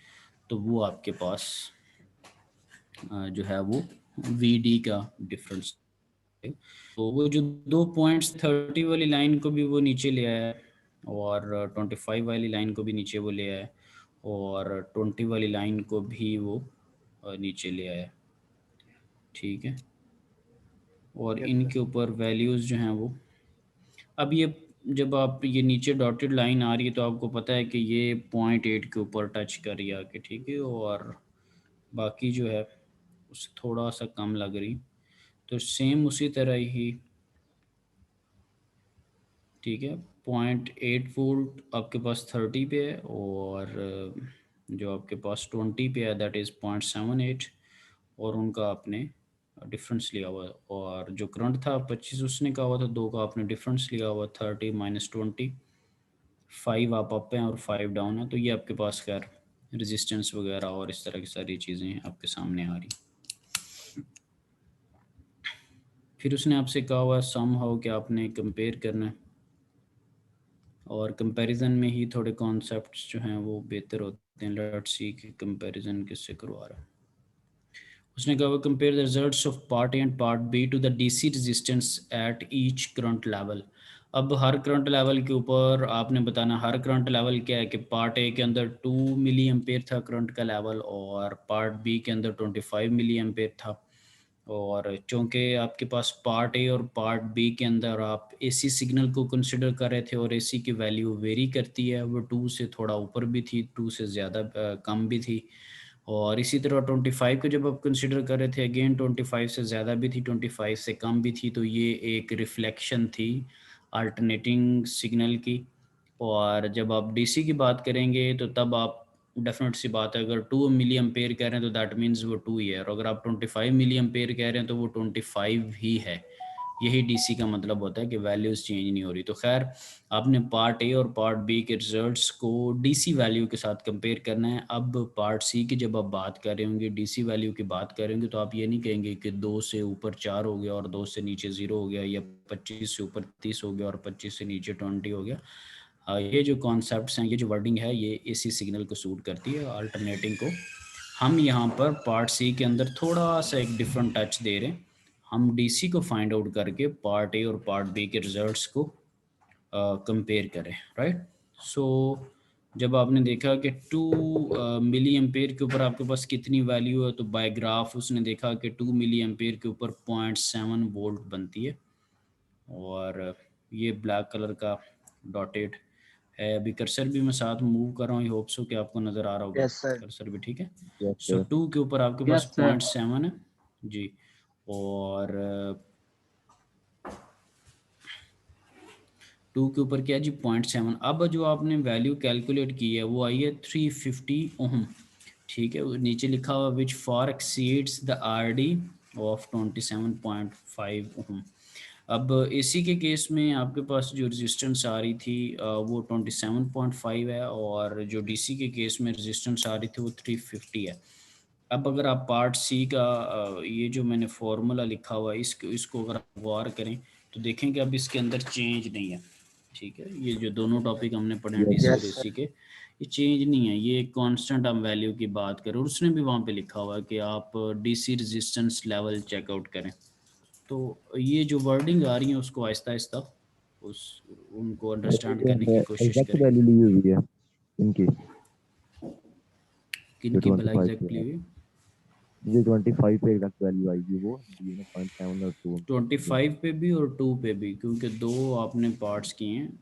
तो वो आपके पास जो है वो VD का डिफरेंस। तो वो जो 2 पॉइंट्स 30 वाली लाइन को भी वो नीचे ले आया, और 25 वाली लाइन को भी नीचे वो ले आया, और 20 वाली लाइन को भी वो नीचे ले आया, ठीक है। और इनके ऊपर वैल्यूज़ जो हैं वो, अब ये जब आप ये नीचे डॉटेड लाइन आ रही है तो आपको पता है कि ये 0.8 के ऊपर टच कर रही आके, ठीक है, और बाकी जो है उससे थोड़ा सा कम लग रही, तो सेम उसी तरह ही, ठीक है, 0.8 वोल्ट आपके पास 30 पे है, और जो आपके पास 20 पे है दैट इज़ 0.78, और उनका आपने डिफरेंस लिया हुआ है, और जो करंट था 25 उसने कहा हुआ था, दो का आपने डिफरेंस लिया हुआ 30 माइनस 20, 5 आप अप हैं और 5 डाउन है, तो ये आपके पास खैर रेजिस्टेंस वगैरह और इस तरह की सारी चीज़ें आपके सामने आ रही। फिर उसने आपसे कहा हुआ सम हाउ कि आपने कंपेयर करना है, और कंपैरिजन में ही थोड़े कॉन्सेप्ट्स जो हैं वो बेहतर होते हैं। लेट्स सी कि कंपैरिजन किससे करवा रहा है। उसने कहा compare the results of part A and part B to the DC resistance at each current level. अब हर करंट लेवल के ऊपर आपने बताना हर करंट लेवल क्या है कि पार्ट ए के अंदर 2 मिली एम्पेयर था करंट का लेवल और पार्ट बी के अंदर 25 मिली एम्पेयर था। और चूँकि आपके पास पार्ट ए और पार्ट बी के अंदर आप एसी सिग्नल को कंसिडर कर रहे थे और एसी की वैल्यू वेरी करती है, वो 2 से थोड़ा ऊपर भी थी, 2 से ज़्यादा कम भी थी। और इसी तरह 25 को जब आप कंसिडर कर रहे थे अगेन 25 से ज़्यादा भी थी, 25 से कम भी थी। तो ये एक रिफ्लेक्शन थी अल्टरनेटिंग सिग्नल की। और जब आप डीसी की बात करेंगे तो तब आप डेफिनेट सी बात है, अगर 2 मिली एम्पेयर कह रहे हैं तो दैट मीन्स वो 2 ही है, और अगर आप 25 मिली एम्पेयर कह रहे हैं तो वो 25 ही है। यही डीसी का मतलब होता है कि वैल्यूज़ चेंज नहीं हो रही। तो खैर आपने पार्ट ए और पार्ट बी के रिजल्ट्स को डीसी वैल्यू के साथ कंपेयर करना है। अब पार्ट सी की जब आप बात कर रहे होंगे, डीसी वैल्यू की बात कर रहे होंगे, तो आप ये नहीं कहेंगे कि 2 से ऊपर 4 हो गया और 2 से नीचे 0 हो गया, या 25 से ऊपर 30 हो गया और 25 से नीचे 20 हो गया। ये जो कॉन्सेप्ट्स हैं, ये जो वर्डिंग है, ये एसी सिग्नल को सूट करती है, अल्टरनेटिंग को। हम यहाँ पर पार्ट सी के अंदर थोड़ा सा एक डिफरेंट टच दे रहे हैं। हम डीसी को फाइंड आउट करके पार्ट ए और पार्ट बी के रिजल्ट्स को कंपेयर करें, राइट। सो जब आपने देखा कि 2 मिली एम्पेयर के ऊपर आपके पास कितनी वैल्यू है, तो बाय ग्राफ उसने देखा कि 2 मिली एम्पेयर के ऊपर 0.7 वोल्ट बनती है। और ये ब्लैक कलर का डॉटेड है। अभी कर्सर भी मैं साथ मूव कर रहा हूँ, होप सो कि आपको नज़र आ रहा होगा। Yes sir. कर्सर भी ठीक है। Yes, सो sir. 2 के ऊपर आपके पास 0.7 है जी। और 2 के ऊपर क्या है जी 0.7। अब जो आपने वैल्यू कैलकुलेट की है वो आई है 350 ओम, ठीक है। नीचे लिखा हुआ विच फार एक्सीड्स द आरडी ऑफ 27.5 ओम। अब एसी के केस में आपके पास जो रेजिस्टेंस आ रही थी वो 27.5 है, और जो डीसी के केस में रेजिस्टेंस आ रही थी वो 350 है। अब अगर आप पार्ट सी का ये जो मैंने फॉर्मूला लिखा हुआ है इसको अगर आप गौर करें तो देखें कि अब इसके अंदर चेंज नहीं है, ठीक है। ये जो दोनों टॉपिक हमने पढ़े हैं डीसी और एसी के, ये चेंज नहीं है, ये कांस्टेंट हम वैल्यू की बात करें। और उसने भी वहाँ पे लिखा हुआ है कि आप डीसी रेजिस्टेंस लेवल चेकआउट करें। तो ये जो वर्डिंग आ रही है उसको आहिस्ता आहिस्ता उनको अंडरस्टैंड करने की कोशिश एग्जैक्ट करें। वैल्यू ली हुई है इनकी, किनकी भला 25 एग्जैक्ट ली हुई? ये 25 पे एग्जैक्ट वैल्यू आएगी, वो 0.7 और 2 25 पे भी और 2 पे भी, क्योंकि 2 आपने पार्ट्स किए हैं।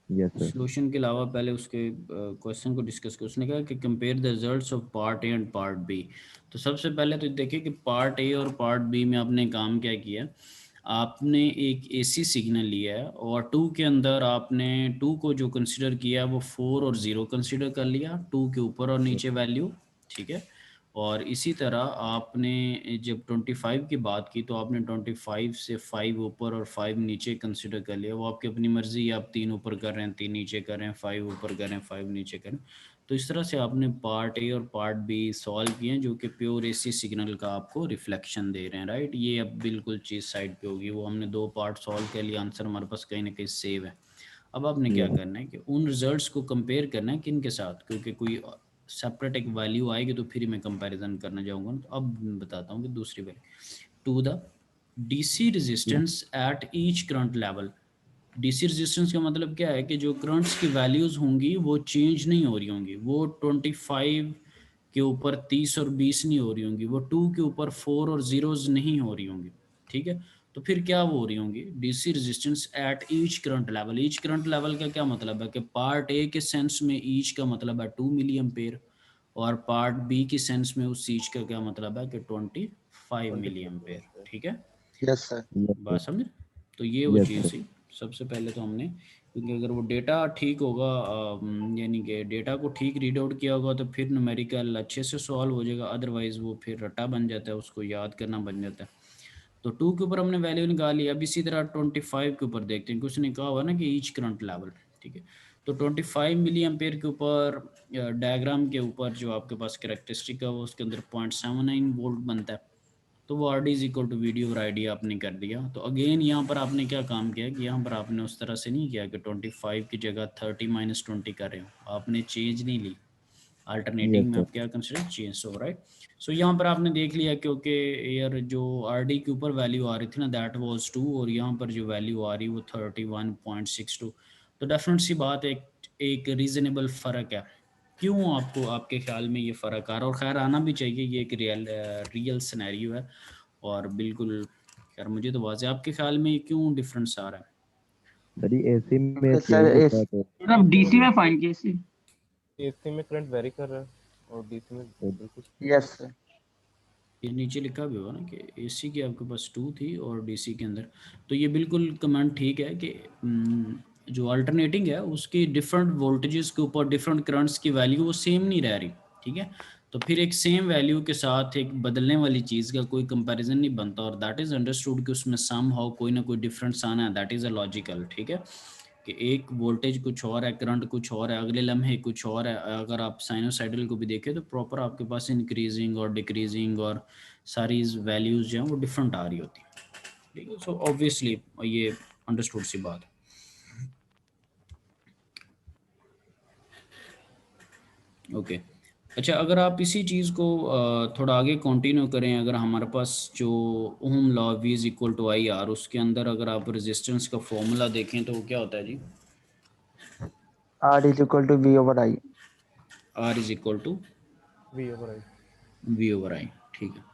Yes sir. सॉल्यूशन के अलावा पहले उसके क्वेश्चन को डिस्कस कर। उसने कहा कि compare the results of part A and part B. तो सबसे पहले तो देखिए कि पार्ट ए और पार्ट बी में आपने काम क्या किया। आपने एक एसी सिग्नल लिया है और 2 के अंदर आपने 2 को जो कंसिडर किया वो 4 और 0 कंसिडर कर लिया, 2 के ऊपर और नीचे वैल्यू, ठीक है। और इसी तरह आपने जब 25 की बात की तो आपने 25 से 5 ऊपर और 5 नीचे कंसिडर कर लिया। वो आपकी अपनी मर्जी, आप 3 ऊपर कर रहे हैं, 3 नीचे कर रहे हैं, 5 ऊपर कर रहे हैं, 5 नीचे कर रहे हैं। तो इस तरह से आपने पार्ट ए और पार्ट बी सॉल्व किए हैं, जो कि प्योर एसी सिग्नल का आपको रिफ्लेक्शन दे रहे हैं, राइट। ये अब बिल्कुल चीज़ साइड पे होगी। वो हमने 2 पार्ट सॉल्व कर लिया, आंसर हमारे पास कहीं ना कहीं सेव है। अब आपने क्या करना है कि उन रिजल्ट्स को कंपेयर करना है किन के साथ, क्योंकि कोई सेपरेट एक वैल्यू आएगी तो फिर मैं कंपैरिजन करना चाहूँगा। तो अब मैं बताता हूँ कि दूसरी value to the DC resistance at each current level. DC resistance का मतलब क्या है कि जो करंट्स की वैल्यूज़ होंगी वो चेंज नहीं हो रही होंगी। वो 25 के ऊपर 30 और 20 नहीं हो रही होंगी, वो 2 के ऊपर 4 और 0s नहीं हो रही होंगी, ठीक है। तो फिर क्या हो रही होंगी, DC resistance at each current level. Each current level का क्या मतलब है कि पार्ट ए के सेंस में ईच का मतलब है 2 मिली एम्पेयर, और पार्ट बी की सेंस में उस ईच का क्या मतलब है कि 25 मिली एम्पेयर, ठीक है। Yes sir. बात समझ। तो ये वो चीज़ थी। सबसे पहले तो हमने, क्योंकि अगर वो डेटा ठीक होगा, यानी कि डेटा को ठीक रीड आउट किया होगा तो फिर न्यूमेरिकल अच्छे से सॉल्व हो जाएगा, अदरवाइज़ वो फिर रट्टा बन जाता है, उसको याद करना बन जाता है। तो 2 के ऊपर हमने वैल्यू निकाली। अब इसी तरह 25 के ऊपर देखते हैं, कुछ ने कहा हुआ ना कि ईच करंट लेवल, ठीक है। तो 25 मिली एम्पेयर के ऊपर डायग्राम के ऊपर जो आपके पास कैरेक्टरिस्टिक है वो उसके अंदर 0.79 वोल्ट बनता है। तो वो R D is equal to V D और आई डी आपने कर दिया। तो अगेन यहाँ पर आपने क्या काम किया कि यहाँ पर आपने उस तरह से नहीं किया कि 25 की जगह 30 - 20 कर रहे हो, आपने चेंज नहीं ली। अल्टरनेटिंग में sir. आप क्या कंसिडर चेंज हो, राइट। सो यहाँ पर आपने देख लिया क्योंकि यार जो आरडी के ऊपर वैल्यू आ रही थी ना दैट वाज 2 और यहाँ पर जो वैल्यू आ रही वो 31.62, तो डेफिनेट सी बात है एक रीजनेबल फ़र्क है। क्यों आपको आपके ख्याल में ये फ़र्क आ रहा है, और खैर आना भी चाहिए, ये एक रियल सिनेरियो है और बिल्कुल खैर मुझे तो वाज़े, आपके ख्याल में क्यों डिफरेंस आ रहा है? सर ये एसी में Okay, चेंज sir, होता है तो सर अब डीसी में फाइंड कीजिए। एसी में करंट वेरी कर रहा है और डीसी में उधर कुछ। yes sir. ये नीचे लिखा भी होगा ना कि एसी की आपके पास 2 थी और डीसी के अंदर, तो ये बिल्कुल कमेंट ठीक है कि जो अल्टरनेटिंग है उसकी डिफरेंट वोल्टेजेस के ऊपर डिफरेंट करंट्स की वैल्यू वो सेम नहीं रह रही, ठीक है। तो फिर एक सेम वैल्यू के साथ एक बदलने वाली चीज़ का कोई कंपैरिजन नहीं बनता, और दैट इज़ अंडरस्टूड कि उसमें सम हाउ कोई ना कोई डिफरेंस आना है, दैट इज़ अ लॉजिकल, ठीक है। कि एक वोल्टेज कुछ और है, करंट कुछ और है, अगले लम्हे कुछ और है। अगर आप साइनोसाइडल को भी देखें तो प्रॉपर आपके पास इंक्रीजिंग और डिक्रीजिंग और सारी वैल्यूज़ जो हैं वो डिफरेंट आ रही होती हैं, ठीक है। सो ऑब्वियसली ये अंडरस्टूड सी बात है। ओके अच्छा, अगर आप इसी चीज़ को थोड़ा आगे कंटिन्यू करें, अगर हमारे पास जो Ohm law V is equal to I R, उसके अंदर अगर आप रेजिस्टेंस का फॉर्मूला देखें तो वो क्या होता है जी? R is equal to V over I. R is equal to V over I. V over I, ठीक है।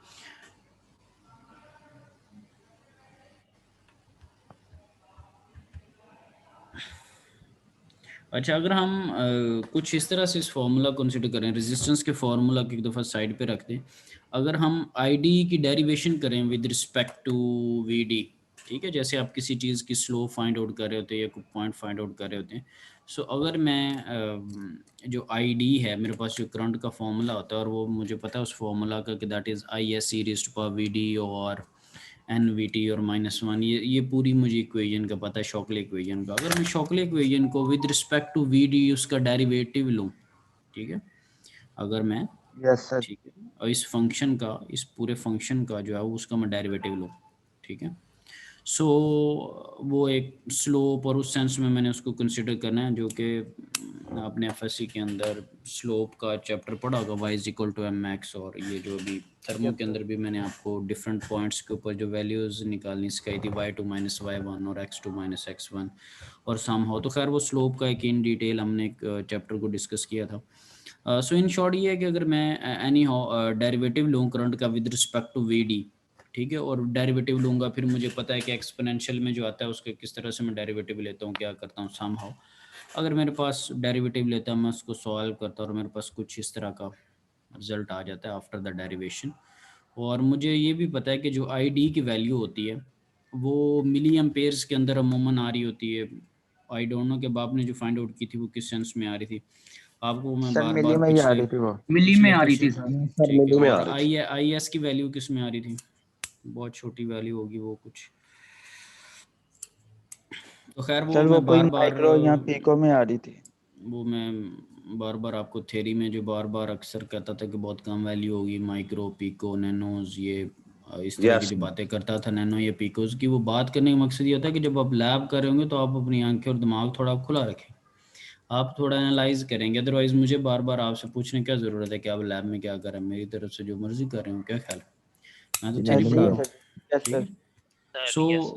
अच्छा, अगर हम कुछ इस तरह से इस फार्मूला कंसिडर करें, रेजिस्टेंस के फार्मूला को एक दफ़ा साइड पे रख दें, अगर हम ID की डेरिवेशन करें विद रिस्पेक्ट टू VD, ठीक है, जैसे आप किसी चीज़ की स्लो फाइंड आउट कर रहे होते हैं या कोई पॉइंट फाइंड आउट कर रहे होते हैं। सो अगर मैं जो ID है, मेरे पास जो करंट का फार्मूला होता है और वो मुझे पता है उस फार्मूला का कि दैट इज़ IS e⁻VD और NVT और -1, ये पूरी मुझे इक्वेशन का पता है, शॉकले इक्वेशन का। अगर मैं शॉकले इक्वेशन को विद रिस्पेक्ट टू VD उसका डेरिवेटिव लूँ, ठीक है, अगर मैं Yes sir. ठीक है, और इस फंक्शन का, इस पूरे फंक्शन का जो है उसका मैं डेरिवेटिव लूँ, ठीक है। सो वो एक स्लोप और उस सेंस में मैंने उसको कंसिडर करना है, जो कि आपने FSC के अंदर स्लोप का चैप्टर पढ़ा होगा, y is equal to mx, और ये जो अभी थर्मो के अंदर भी मैंने आपको डिफरेंट पॉइंट्स के ऊपर जो वैल्यूज़ निकालनी सिखाई थी, y2 - y1 और x2 - x1 और सम हो। तो खैर वो स्लोप का एक इन डिटेल हमने एक चैप्टर को डिस्कस किया था। सो इन शॉर्ट ये है कि अगर मैं एनी हाउ डेरिवेटिव लूँ करंट का विद रिस्पेक्ट टू VD, ठीक है, और डेरिवेटिव लूँगा, फिर मुझे पता है कि एक्सपोनेंशियल में जो आता है उसके किस तरह से मैं डेरिवेटिव लेता हूँ, क्या करता हूँ, सम हाउ अगर मेरे पास डेरिवेटिव लेता हूँ, मैं उसको सॉल्व करता हूँ और मेरे पास कुछ इस तरह का रिजल्ट आ जाता है आफ्टर द डेरिवेशन। और मुझे ये भी पता है कि जो ID की वैल्यू होती है वो मिली एम्पेयर्स के अंदर अमूमन आ रही होती है। आई डोंट नो कि आपने जो फाइंड आउट की थी वो किस सेंस में आ रही थी, आपको मैं Sir, बार मिली बार में ही आ पिछले रही थी वो। मिली में आ रही थी सर। ठीक है, और IS की वैल्यू किस में आ रही थी? बहुत छोटी वैल्यू होगी वो कुछ, तो खैर वो सर वो मैं कोई बार बार माइक्रो या पिको में आ रही थी। वो मैं बार बार आपको थ्योरी में जो बार बार अक्सर कहता था कि बहुत कम वैल्यू होगी, माइक्रो, पिको, नैनोज, ये इस तरह की जो बातें करता था, नैनो या पिकोज की, वो बात करने का मकसद ये होता है कि जब आप लैब कर रहे होंगे तो आप अपनी आंखें और दिमाग थोड़ा खुला रखें, आप थोड़ा एनालाइज करेंगे। अदरवाइज मुझे बार बार आपसे पूछने की क्या ज़रूरत है कि आप लैब में क्या कर रहे हैं, मेरी तरफ से जो मर्जी कर रहे हो, क्या ख्याल है, मैं तो थ्योरी ऐसे पढ़ा ही रहा है हूँ, सर। यस ठीक है। सर। सो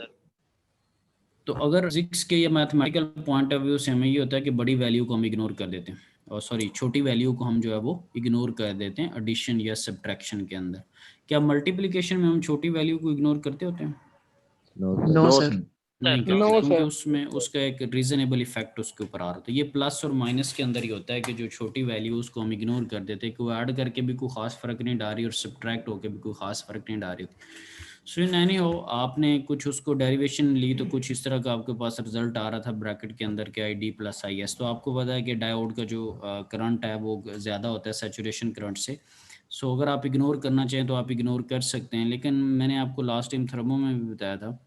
तो अगर फिजिक्स के या मैथमेटिकल पॉइंट ऑफ व्यू से हमें ये होता है कि बड़ी वैल्यू को हम इग्नोर कर देते हैं, और सॉरी छोटी वैल्यू को हम जो है वो इग्नोर कर देते हैं एडिशन या सब्ट्रैक्शन के अंदर। क्या मल्टीप्लिकेशन में हम छोटी वैल्यू को इग्नोर करते होते हैं? No sir. नहीं करते, No, क्योंकि sir. उसमें उसका एक रीजनेबल इफेक्ट उसके ऊपर आ रहा था। ये प्लस और माइनस के अंदर ही होता है कि जो छोटी वैल्यू उसको हम इग्नोर कर देते हैं, कि वो ऐड करके भी कोई खास फर्क नहीं डाल रही और सब्ट्रैक्ट होकर भी कोई खास फर्क नहीं डाल रही। सो इन एनी हो, आपने कुछ उसको डेरिवेशन ली तो कुछ इस तरह का आपके पास रिजल्ट आ रहा था ब्रैकेट के अंदर के ID + IS। तो आपको पता है कि डायोड का जो करंट है वो ज़्यादा होता है सैचुरेशन करंट से। सो अगर आप इग्नोर करना चाहें तो आप इग्नोर कर सकते हैं, लेकिन मैंने आपको लास्ट टाइम थर्मो में भी बताया था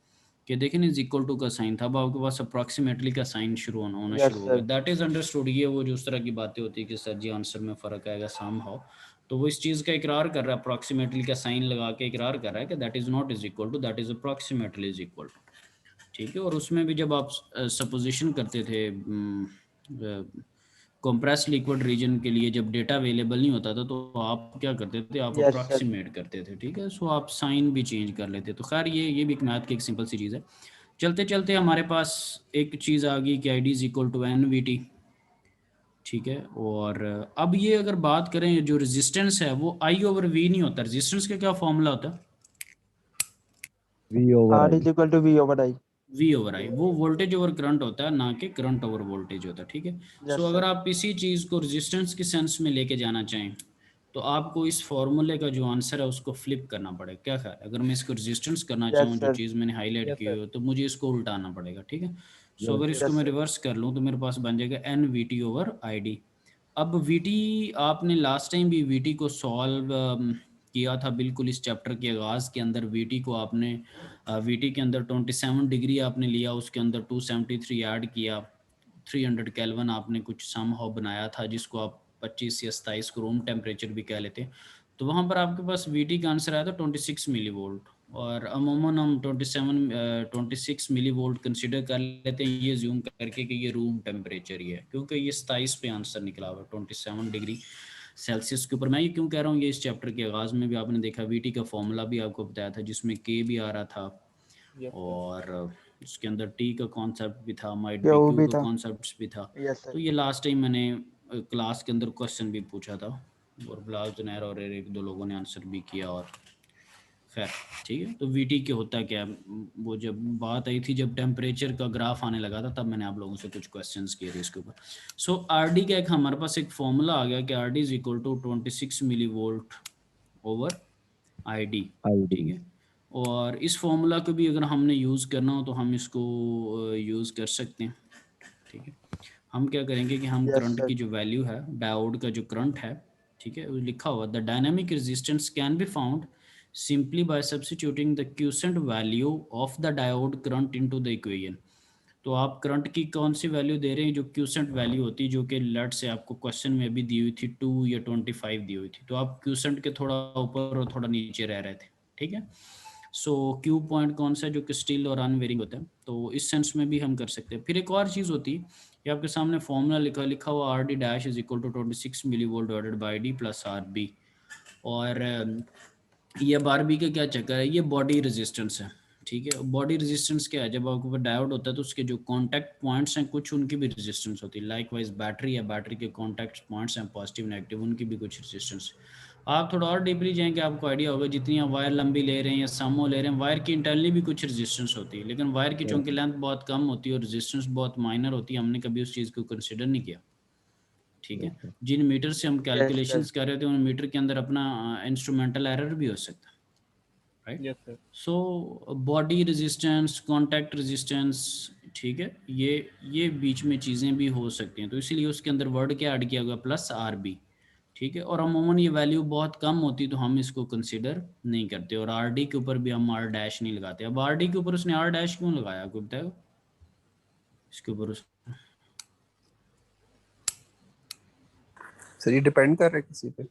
कि देखें इज इक्वल टू का साइन था, अब आपके पास अप्रॉक्सीमेटली का साइन होना Yes, शुरू हो गया। sir. That is understood. ये वो जो उस तरह की बातें होती है कि सर जी आंसर में फ़र्क आएगा सम हाउ, तो वो इस चीज़ का इकरार कर रहा है, अप्रॉक्सीमेटली का साइन लगा के इकरार कर रहा है कि that is not is equal to, that is approximately is equal to, ठीक है। और उसमें भी जब आप सपोजिशन करते थे कंप्रेस लिक्विड रीजन के लिए जब डेटा अवेलेबल नहीं होता था तो आप क्या करते थे, आप Yes, sir. अप्रॉक्सीमेट करते थे, ठीक है। सो आप साइन भी चेंज कर लेते। तो खैर ये भी एक मैथ की एक सिंपल सी चीज़ है। चलते चलते हमारे पास एक चीज़ आ गई कि I D is equal to N V T, ठीक है। और अब ये अगर बात करें जो रेजिस्टेंस है वो आई ओवर वी नहीं होता, रेजिस्टेंस का क्या फॉर्मूला होता है? V over R I. is equal to V over I. V over I, वो वोल्टेज ओवर करंट होता है, ना कि करंट ओवर वोल्टेज होता है, ठीक है। Yes, सो अगर sir. आप इसी चीज़ को रेजिस्टेंस के सेंस में लेके जाना चाहें तो आपको इस फॉर्मूले का जो आंसर है उसको फ्लिप करना पड़ेगा। क्या ख्याल है? अगर मैं इसको रेजिस्टेंस करना Yes, चाहूँ, जो sir. चीज़ मैंने हाईलाइट Yes, की sir. हो, तो मुझे इसको उल्टाना पड़ेगा, ठीक है। सो Yes, अगर इसको Yes, मैं sir. रिवर्स कर लूँ तो मेरे पास बन जाएगा N V T over I D. अब वी टी आपने लास्ट टाइम भी वी टी को सॉल्व किया था बिल्कुल इस चैप्टर के आगाज़ के अंदर। वी टी को आपने वी टी के अंदर 27 डिग्री आपने लिया, उसके अंदर 273 ऐड किया, 300 केल्विन आपने कुछ सम हाउ बनाया था जिसको आप 25 या 27 को रूम टेम्परेचर भी कह लेते हैं। तो वहाँ पर आपके पास वी टी का आंसर आया था 26 मिली वोल्ट, और अमूमन हम 26 मिली वोल्ट कंसिडर कर लेते हैं ये ज्यूम करके कि ये रूम टेम्परेचर ही है, क्योंकि ये 27 पे आंसर निकला हुआ 27 डिग्री सेल्सियस के ऊपर। मैं ये क्यों कह रहा हूँ, ये इस चैप्टर के आगाज़ में भी आपने देखा वीटी का फॉर्मूला भी आपको बताया था जिसमें के भी आ रहा था, Yes, sir. और उसके अंदर टी का कॉन्सेप्ट भी था, माइट क्या बी वो क्यू भी का था? कॉन्सेप्ट भी था। Yes, sir. तो ये लास्ट टाइम मैंने क्लास के अंदर क्वेश्चन भी पूछा था और बिलाल जुनैर और एक दो लोगों ने आंसर भी किया, और खैर ठीक है। तो वीटी के होता क्या है, वो जब बात आई थी, जब टेम्परेचर का ग्राफ आने लगा था, तब मैंने आप लोगों से कुछ क्वेश्चंस किए थे इसके ऊपर। सो आरडी का एक हमारे पास एक फॉर्मूला आ गया कि RD is equal to 26 milli volt over ID, ठीक है। और इस फॉर्मूला को भी अगर हमने यूज़ करना हो तो हम इसको यूज़ कर सकते हैं, ठीक है। हम क्या करेंगे कि हम Yes, करंट sir. की जो वैल्यू है, डायोड का जो करंट है, ठीक है, वो लिखा हुआ the dynamic resistance can be found simply by substituting the quotient value of the diode current into the equation. तो आप करंट की कौन सी वैल्यू दे रहे हैं, जो क्यूसेंट वैल्यू होती है, जो कि लेट से आपको क्वेश्चन में भी दी हुई थी 2 या 25 दी हुई थी, तो आप क्यूसेंट के थोड़ा ऊपर और थोड़ा नीचे रह रहे थे, ठीक है। सो क्यू पॉइंट कौन सा है, जो कि स्टिल और अनवेरिंग होता है, तो इस सेंस में भी हम कर सकते हैं। फिर एक और चीज़ होती है, ये आपके सामने फॉर्मूला लिखा हुआ R D dash is equal to 26 milli volt divided by D plus R B. और ये बार बी का क्या चक्कर है, ये बॉडी रेजिस्टेंस है, ठीक है। बॉडी रेजिस्टेंस क्या है, जब आपके ऊपर डायोड होता है तो उसके जो कॉन्टैक्ट पॉइंट्स हैं कुछ, उनकी भी रेजिस्टेंस होती है। लाइकवाइज बैटरी है, बैटरी के कॉन्टैक्ट पॉइंट्स हैं पॉजिटिव नेगेटिव, उनकी भी कुछ रेजिस्टेंस। आप थोड़ा और डीपली जाएंगे आपको आइडिया होगा, जितनी आप वायर लंबी ले रहे हैं या समो ले रहे हैं, वायर की इंटरनली भी कुछ रेजिस्टेंस होती है, लेकिन वायर की चूंकि लेंथ बहुत कम होती है और रेजिस्टेंस बहुत माइनर होती है, हमने कभी उस चीज़ को कंसिडर नहीं किया, ठीक है। जिन मीटर से हम कैलकुलेशंस कर रहे थे उन मीटर के अंदर अपना इंस्ट्रूमेंटल एरर भी हो सकता है, right. Yes, sir. So body resistance, contact resistance, ठीक है, ये बीच में चीज़ें भी हो सकती हैं, तो इसीलिए उसके अंदर वर्ड क्या ऐड किया गया, प्लस आर बी, ठीक है। और अमूमन ये वैल्यू बहुत कम होती तो हम इसको कंसिडर नहीं करते, और आर डी के ऊपर भी हम आर डैश नहीं लगाते। अब आर डी के ऊपर उसने आर डैश क्यों लगाया, आपको बताया इसके ऊपर उस सर ये डिपेंड कर रहा है किसी पे?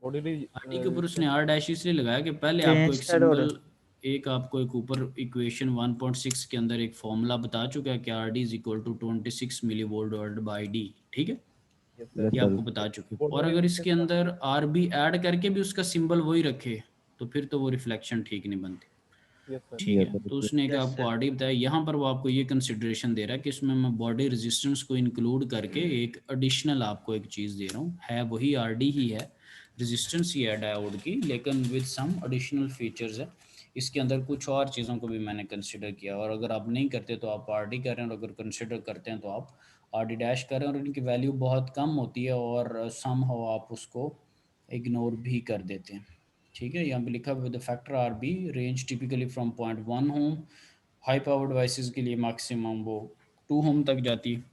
What did he? आरडी के ऊपर उसने आर डैश इसलिए लगाया कि पहले आपको एक Changed है और- सिंबल, एक आपको एक ऊपर इक्वेशन 1.6 के अंदर एक फॉर्मूला बता चुका है कि R D is equal to 26 milli volt divided by D, ठीक है, Yes, sir. ये आपको बता चुके। और अगर इसके अंदर आर बी ऐड करके भी उसका सिंबल वही रखे तो फिर तो वो रिफ्लेक्शन ठीक नहीं बनती, Yes, sir. ठीक Yes, है। sir. तो उसने एक Yes, आपको sir. आरडी बताया, यहाँ पर वो आपको ये कंसिडरेशन दे रहा है कि इसमें मैं बॉडी रेजिस्टेंस को इंक्लूड करके एक एडिशनल आपको एक चीज़ दे रहा हूँ, है वही आरडी ही है, रेजिस्टेंस ही है डायोड की, लेकिन विद सम एडिशनल फीचर्स है। इसके अंदर कुछ और चीज़ों को भी मैंने कंसिडर किया, और अगर आप नहीं करते तो आप आरडी कर रहे हैं, और अगर कंसिडर करते हैं तो आप आरडी डैश कर रहे हैं, और इनकी वैल्यू बहुत कम होती है और सम हो आप उसको इग्नोर भी कर देते हैं, ठीक है। यहाँ पे लिखा with the factor R B range typically from 0.1 ohm, high power devices के लिए मैक्सिमम वो 2 होम तक जाती है,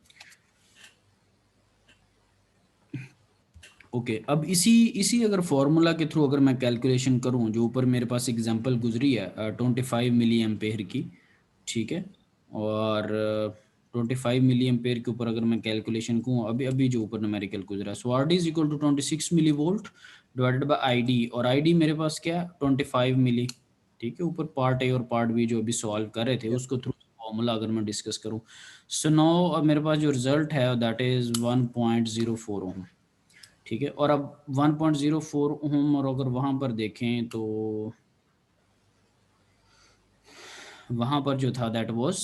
ओके। अब इसी अगर फार्मूला के थ्रू अगर मैं कैलकुलेशन करूं, जो ऊपर मेरे पास एग्जांपल गुजरी है 25 मिली एम्पेयर की, ठीक है, और 25 मिली एम्पेयर के ऊपर अगर मैं कैलकुलेशन करूं, अभी जो ऊपर न्यूमेरिकल गुजरा, so R D is equal to 26 milli volt divided by I D, और आई डी मेरे पास क्या है 25 मिली, ठीक है। ऊपर पार्ट ए और पार्ट बी जो अभी सॉल्व कर रहे थे उसको थ्रू फॉर्मूला अगर मैं डिस्कस करूं। सो नाउ मेरे पास जो रिजल्ट है दैट इज 1.04 ओम, ठीक है। और अब 1.04 ओम, और अगर वहां पर देखें तो वहां पर जो था दैट वाज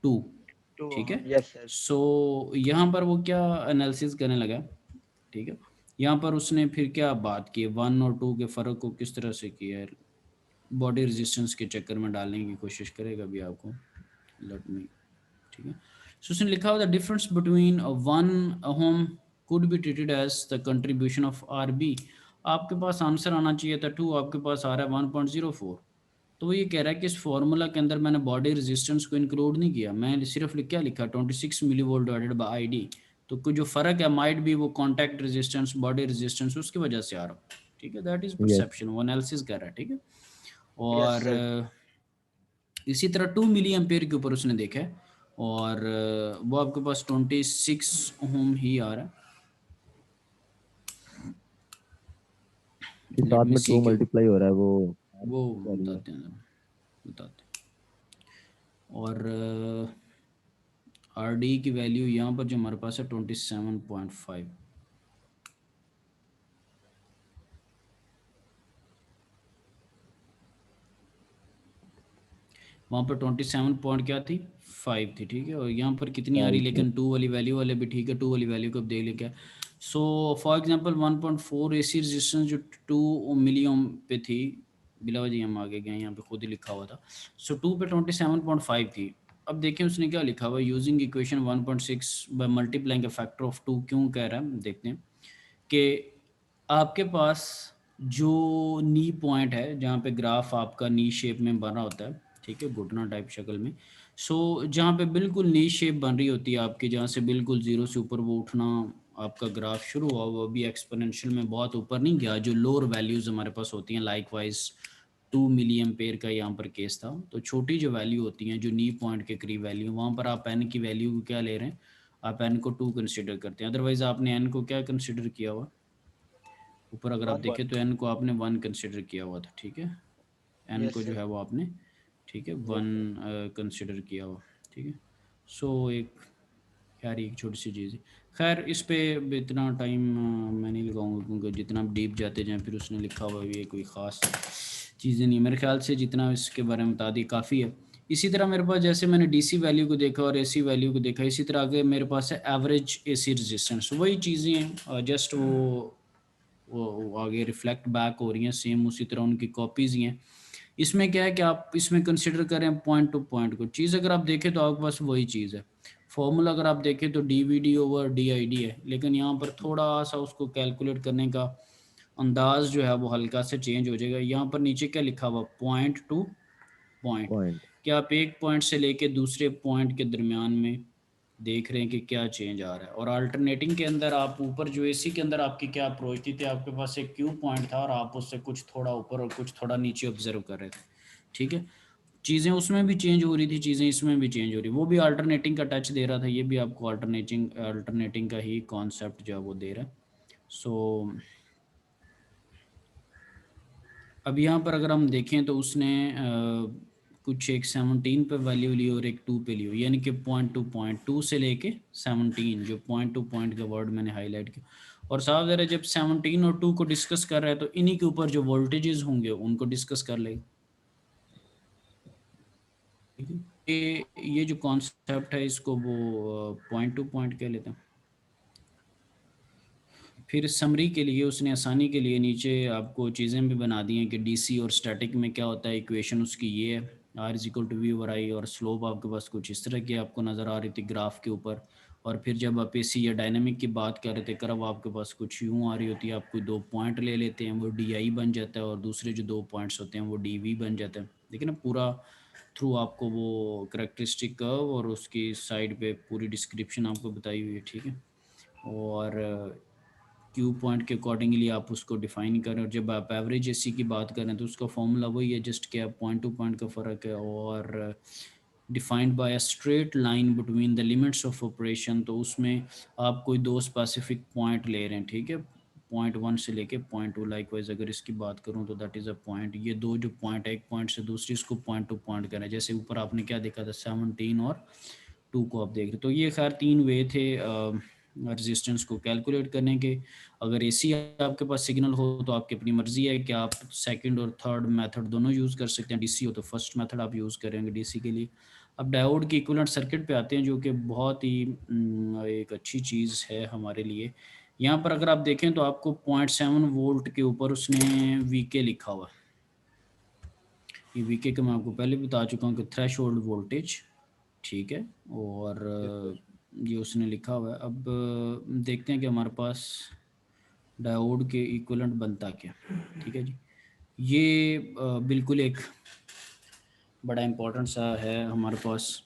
2, ठीक है। Yes sir. सो यहाँ पर वो क्या एनालिसिस करने लगा, ठीक है। यहाँ पर उसने फिर क्या बात की, 1 और 2 के फ़र्क को किस तरह से किया है, बॉडी रेजिस्टेंस के चक्कर में डालने की कोशिश करेगा अभी आपको, लेट मी, ठीक है। सो उसने लिखा हुआ the difference between 1 ohm could be treated as the contribution of RB. आपके पास आंसर आना चाहिए था 2, आपके पास आ रहा है 1.04। तो वो ये कह रहा है कि इस फॉर्मूला के अंदर मैंने बॉडी रेजिस्टेंस को इंक्लूड नहीं किया, मैं सिर्फ क्या लिखा 26 milli volt divided by ID. तो कुछ जो फर्क है माइट भी वो कांटेक्ट रेजिस्टेंस, बॉडी रेजिस्टेंस, उसकी वजह से आ रहा है, ठीक है। दैट इज परसेप्शन, वो एनालिसिस कर रहा है, ठीक है। और इसी तरह 2 मिली एम्पेयर के ऊपर उसने देखा है, और वो आपके पास 26 ओम ही आ रहा है। साथ में 2 मल्टीप्लाई हो रहा है वो बताते हैं। और आर डी की वैल्यू यहाँ पर जो हमारे पास है 27.5, वहाँ पर 27 पॉइंट क्या थी 5 थी, ठीक है। और यहाँ पर कितनी आ रही, लेकिन 2 वाली वैल्यू वाले भी, ठीक है। 2 वाली वैल्यू को अब देख ले क्या। So for example 1.4 AC resistance जो 2 मिली ओम पे थी, बिला वजह हम आगे गए, यहाँ पे खुद ही लिखा हुआ था। सो 2 पे 27.5 थी। अब देखें उसने क्या लिखा हुआ, using equation 1.6 by multiplying a factor of 2। क्यों कह रहा है देखते हैं कि आपके पास जो नी पॉइंट है जहाँ पे ग्राफ आपका नी शेप में बना होता है, ठीक है, घुटना टाइप शक्ल में। सो जहाँ पे बिल्कुल नी शेप बन रही होती है आपकी, जहाँ से बिल्कुल जीरो से ऊपर वो उठना आपका ग्राफ शुरू हुआ, वो अभी एक्सपोनेंशियल में बहुत ऊपर नहीं गया, जो लोअर वैल्यूज़ हमारे पास होती हैं, लाइकवाइज 2 मिली एम्पेयर का यहाँ पर केस था। तो छोटी जो वैल्यू होती हैं, जो नी पॉइंट के करीब वैल्यू, वहाँ पर आप एन की वैल्यू को क्या ले रहे हैं, आप एन को 2 कंसिडर करते हैं। अदरवाइज आपने एन को क्या कंसिडर किया हुआ, ऊपर अगर आप देखें तो एन को आपने 1 कंसिडर किया हुआ था, ठीक है। एन को जो है वो आपने, ठीक है, 1 कंसिडर किया हुआ, ठीक है। सो एक खैर एक छोटी सी चीज़ है, खैर इस पे इतना टाइम मैं नहीं लगाऊंगा, क्योंकि जितना आप डीप जाते जाएँ फिर उसने लिखा हुआ भी है, कोई ख़ास चीज़ें नहीं, मेरे ख्याल से जितना इसके बारे में बता दी काफ़ी है। इसी तरह मेरे पास जैसे मैंने डीसी वैल्यू को देखा और एसी वैल्यू को देखा, इसी तरह आगे मेरे पास है एवरेज एसी रेजिस्टेंस, वही चीज़ें हैं, जस्ट वो आगे रिफ्लेक्ट बैक हो रही हैं, सेम उसी तरह उनकी कॉपीज़ ही हैं। इसमें क्या है कि आप इसमें कंसिडर करें पॉइंट टू पॉइंट को, चीज़ अगर आप देखें तो आपके पास वही चीज़ है। फॉर्मूला अगर आप देखें तो डीवीडी ओवर डीआईडी है, लेकिन यहाँ पर थोड़ा सा उसको कैलकुलेट करने का अंदाज जो है वो हल्का से चेंज हो जाएगा। यहाँ पर नीचे क्या लिखा हुआ, पॉइंट टू पॉइंट, कि आप एक पॉइंट से लेके दूसरे पॉइंट के दरमियान में देख रहे हैं कि क्या चेंज आ रहा है। और अल्टरनेटिंग के अंदर आप ऊपर जो एसी के अंदर आपकी क्या अप्रोच थी, आपके पास एक क्यू पॉइंट था और आप उससे कुछ थोड़ा ऊपर और कुछ थोड़ा नीचे ऑब्जर्व कर रहे थे, ठीक है। चीज़ें उसमें भी चेंज हो रही थी, चीज़ें इसमें भी चेंज हो रही, वो भी अल्टरनेटिंग का टच दे रहा था, ये भी आपको अल्टरनेटिंग का ही कॉन्सेप्ट जो है वो दे रहा है। सो अब यहाँ पर अगर हम देखें तो उसने कुछ एक 17 पे वैल्यू ली और एक 2 पे ली, यानी कि पॉइंट टू पॉइंट, 2 से लेके 17, जो पॉइंट टू पॉइंट का वर्ड मैंने हाईलाइट किया। और साफ ज़रा जब 17 और 2 को डिस्कस कर रहा है तो इन्हीं के ऊपर जो वोल्टेजेस होंगे उनको डिस्कस कर लेगा। ये जो कॉन्सेप्ट है इसको वो पॉइंट टू पॉइंट कह लेते हैं। फिर समरी के लिए उसने आसानी के लिए नीचे आपको चीज़ें भी बना दी हैं कि डीसी और स्टैटिक में क्या होता है, इक्वेशन उसकी ये है, R is equal to V over I, और स्लोप आपके पास कुछ इस तरह की आपको नज़र आ रही थी ग्राफ के ऊपर। और फिर जब आप एसी या डायनामिक की बात कर रहे थे कर्व आपके पास कुछ यूँ आ रही होती है, आप कोई 2 पॉइंट ले लेते हैं, वो डी आई बन जाता है, और दूसरे जो 2 पॉइंट्स होते हैं वो डी वी बन जाता है। देखिए ना, पूरा थ्रू आपको वो करेक्टरिस्टिक कर्व और उसकी साइड पे पूरी डिस्क्रिप्शन आपको बताई हुई है, ठीक है। और क्यू पॉइंट के अकॉर्डिंगली आप उसको डिफाइन करें, और जब आप एवरेज एसी की बात करें तो उसका फॉर्मूला वही है, जस्ट क्या पॉइंट टू पॉइंट का फ़र्क है, और defined by a straight line between the limits of operation. तो उसमें आप कोई 2 स्पेसिफिक पॉइंट ले रहे हैं, ठीक है, 0.1 से लेके 0.2 लाइकवाइज अगर इसकी बात करूं तो दैट इज़ अ पॉइंट। ये दो जो पॉइंट है, एक पॉइंट से दूसरी, इसको पॉइंट टू पॉइंट करें। जैसे ऊपर आपने क्या देखा था 17 और 2 को आप देख रहे, तो ये खैर 3 वे थे रेजिस्टेंस को कैलकुलेट करने के। अगर एसी आपके पास सिग्नल हो तो आपकी अपनी मर्जी है कि आप सेकंड और थर्ड मेथड दोनों यूज़ कर सकते हैं। डीसी हो तो फर्स्ट मेथड आप यूज़ करेंगे डीसी के लिए। अब डायोड की इक्विवेलेंट सर्किट पे आते हैं, जो कि बहुत ही एक अच्छी चीज़ है हमारे लिए। यहाँ पर अगर आप देखें तो आपको 0.7 वोल्ट के ऊपर उसने वीके लिखा हुआ है। ये वीके का मैं आपको पहले बता चुका हूँ कि थ्रेशोल्ड वोल्टेज, ठीक है, और ये उसने लिखा हुआ है। अब देखते हैं कि हमारे पास डायोड के इक्विवेलेंट बनता क्या, ठीक है जी। ये बिल्कुल एक बड़ा इम्पोर्टेंट सा है हमारे पास।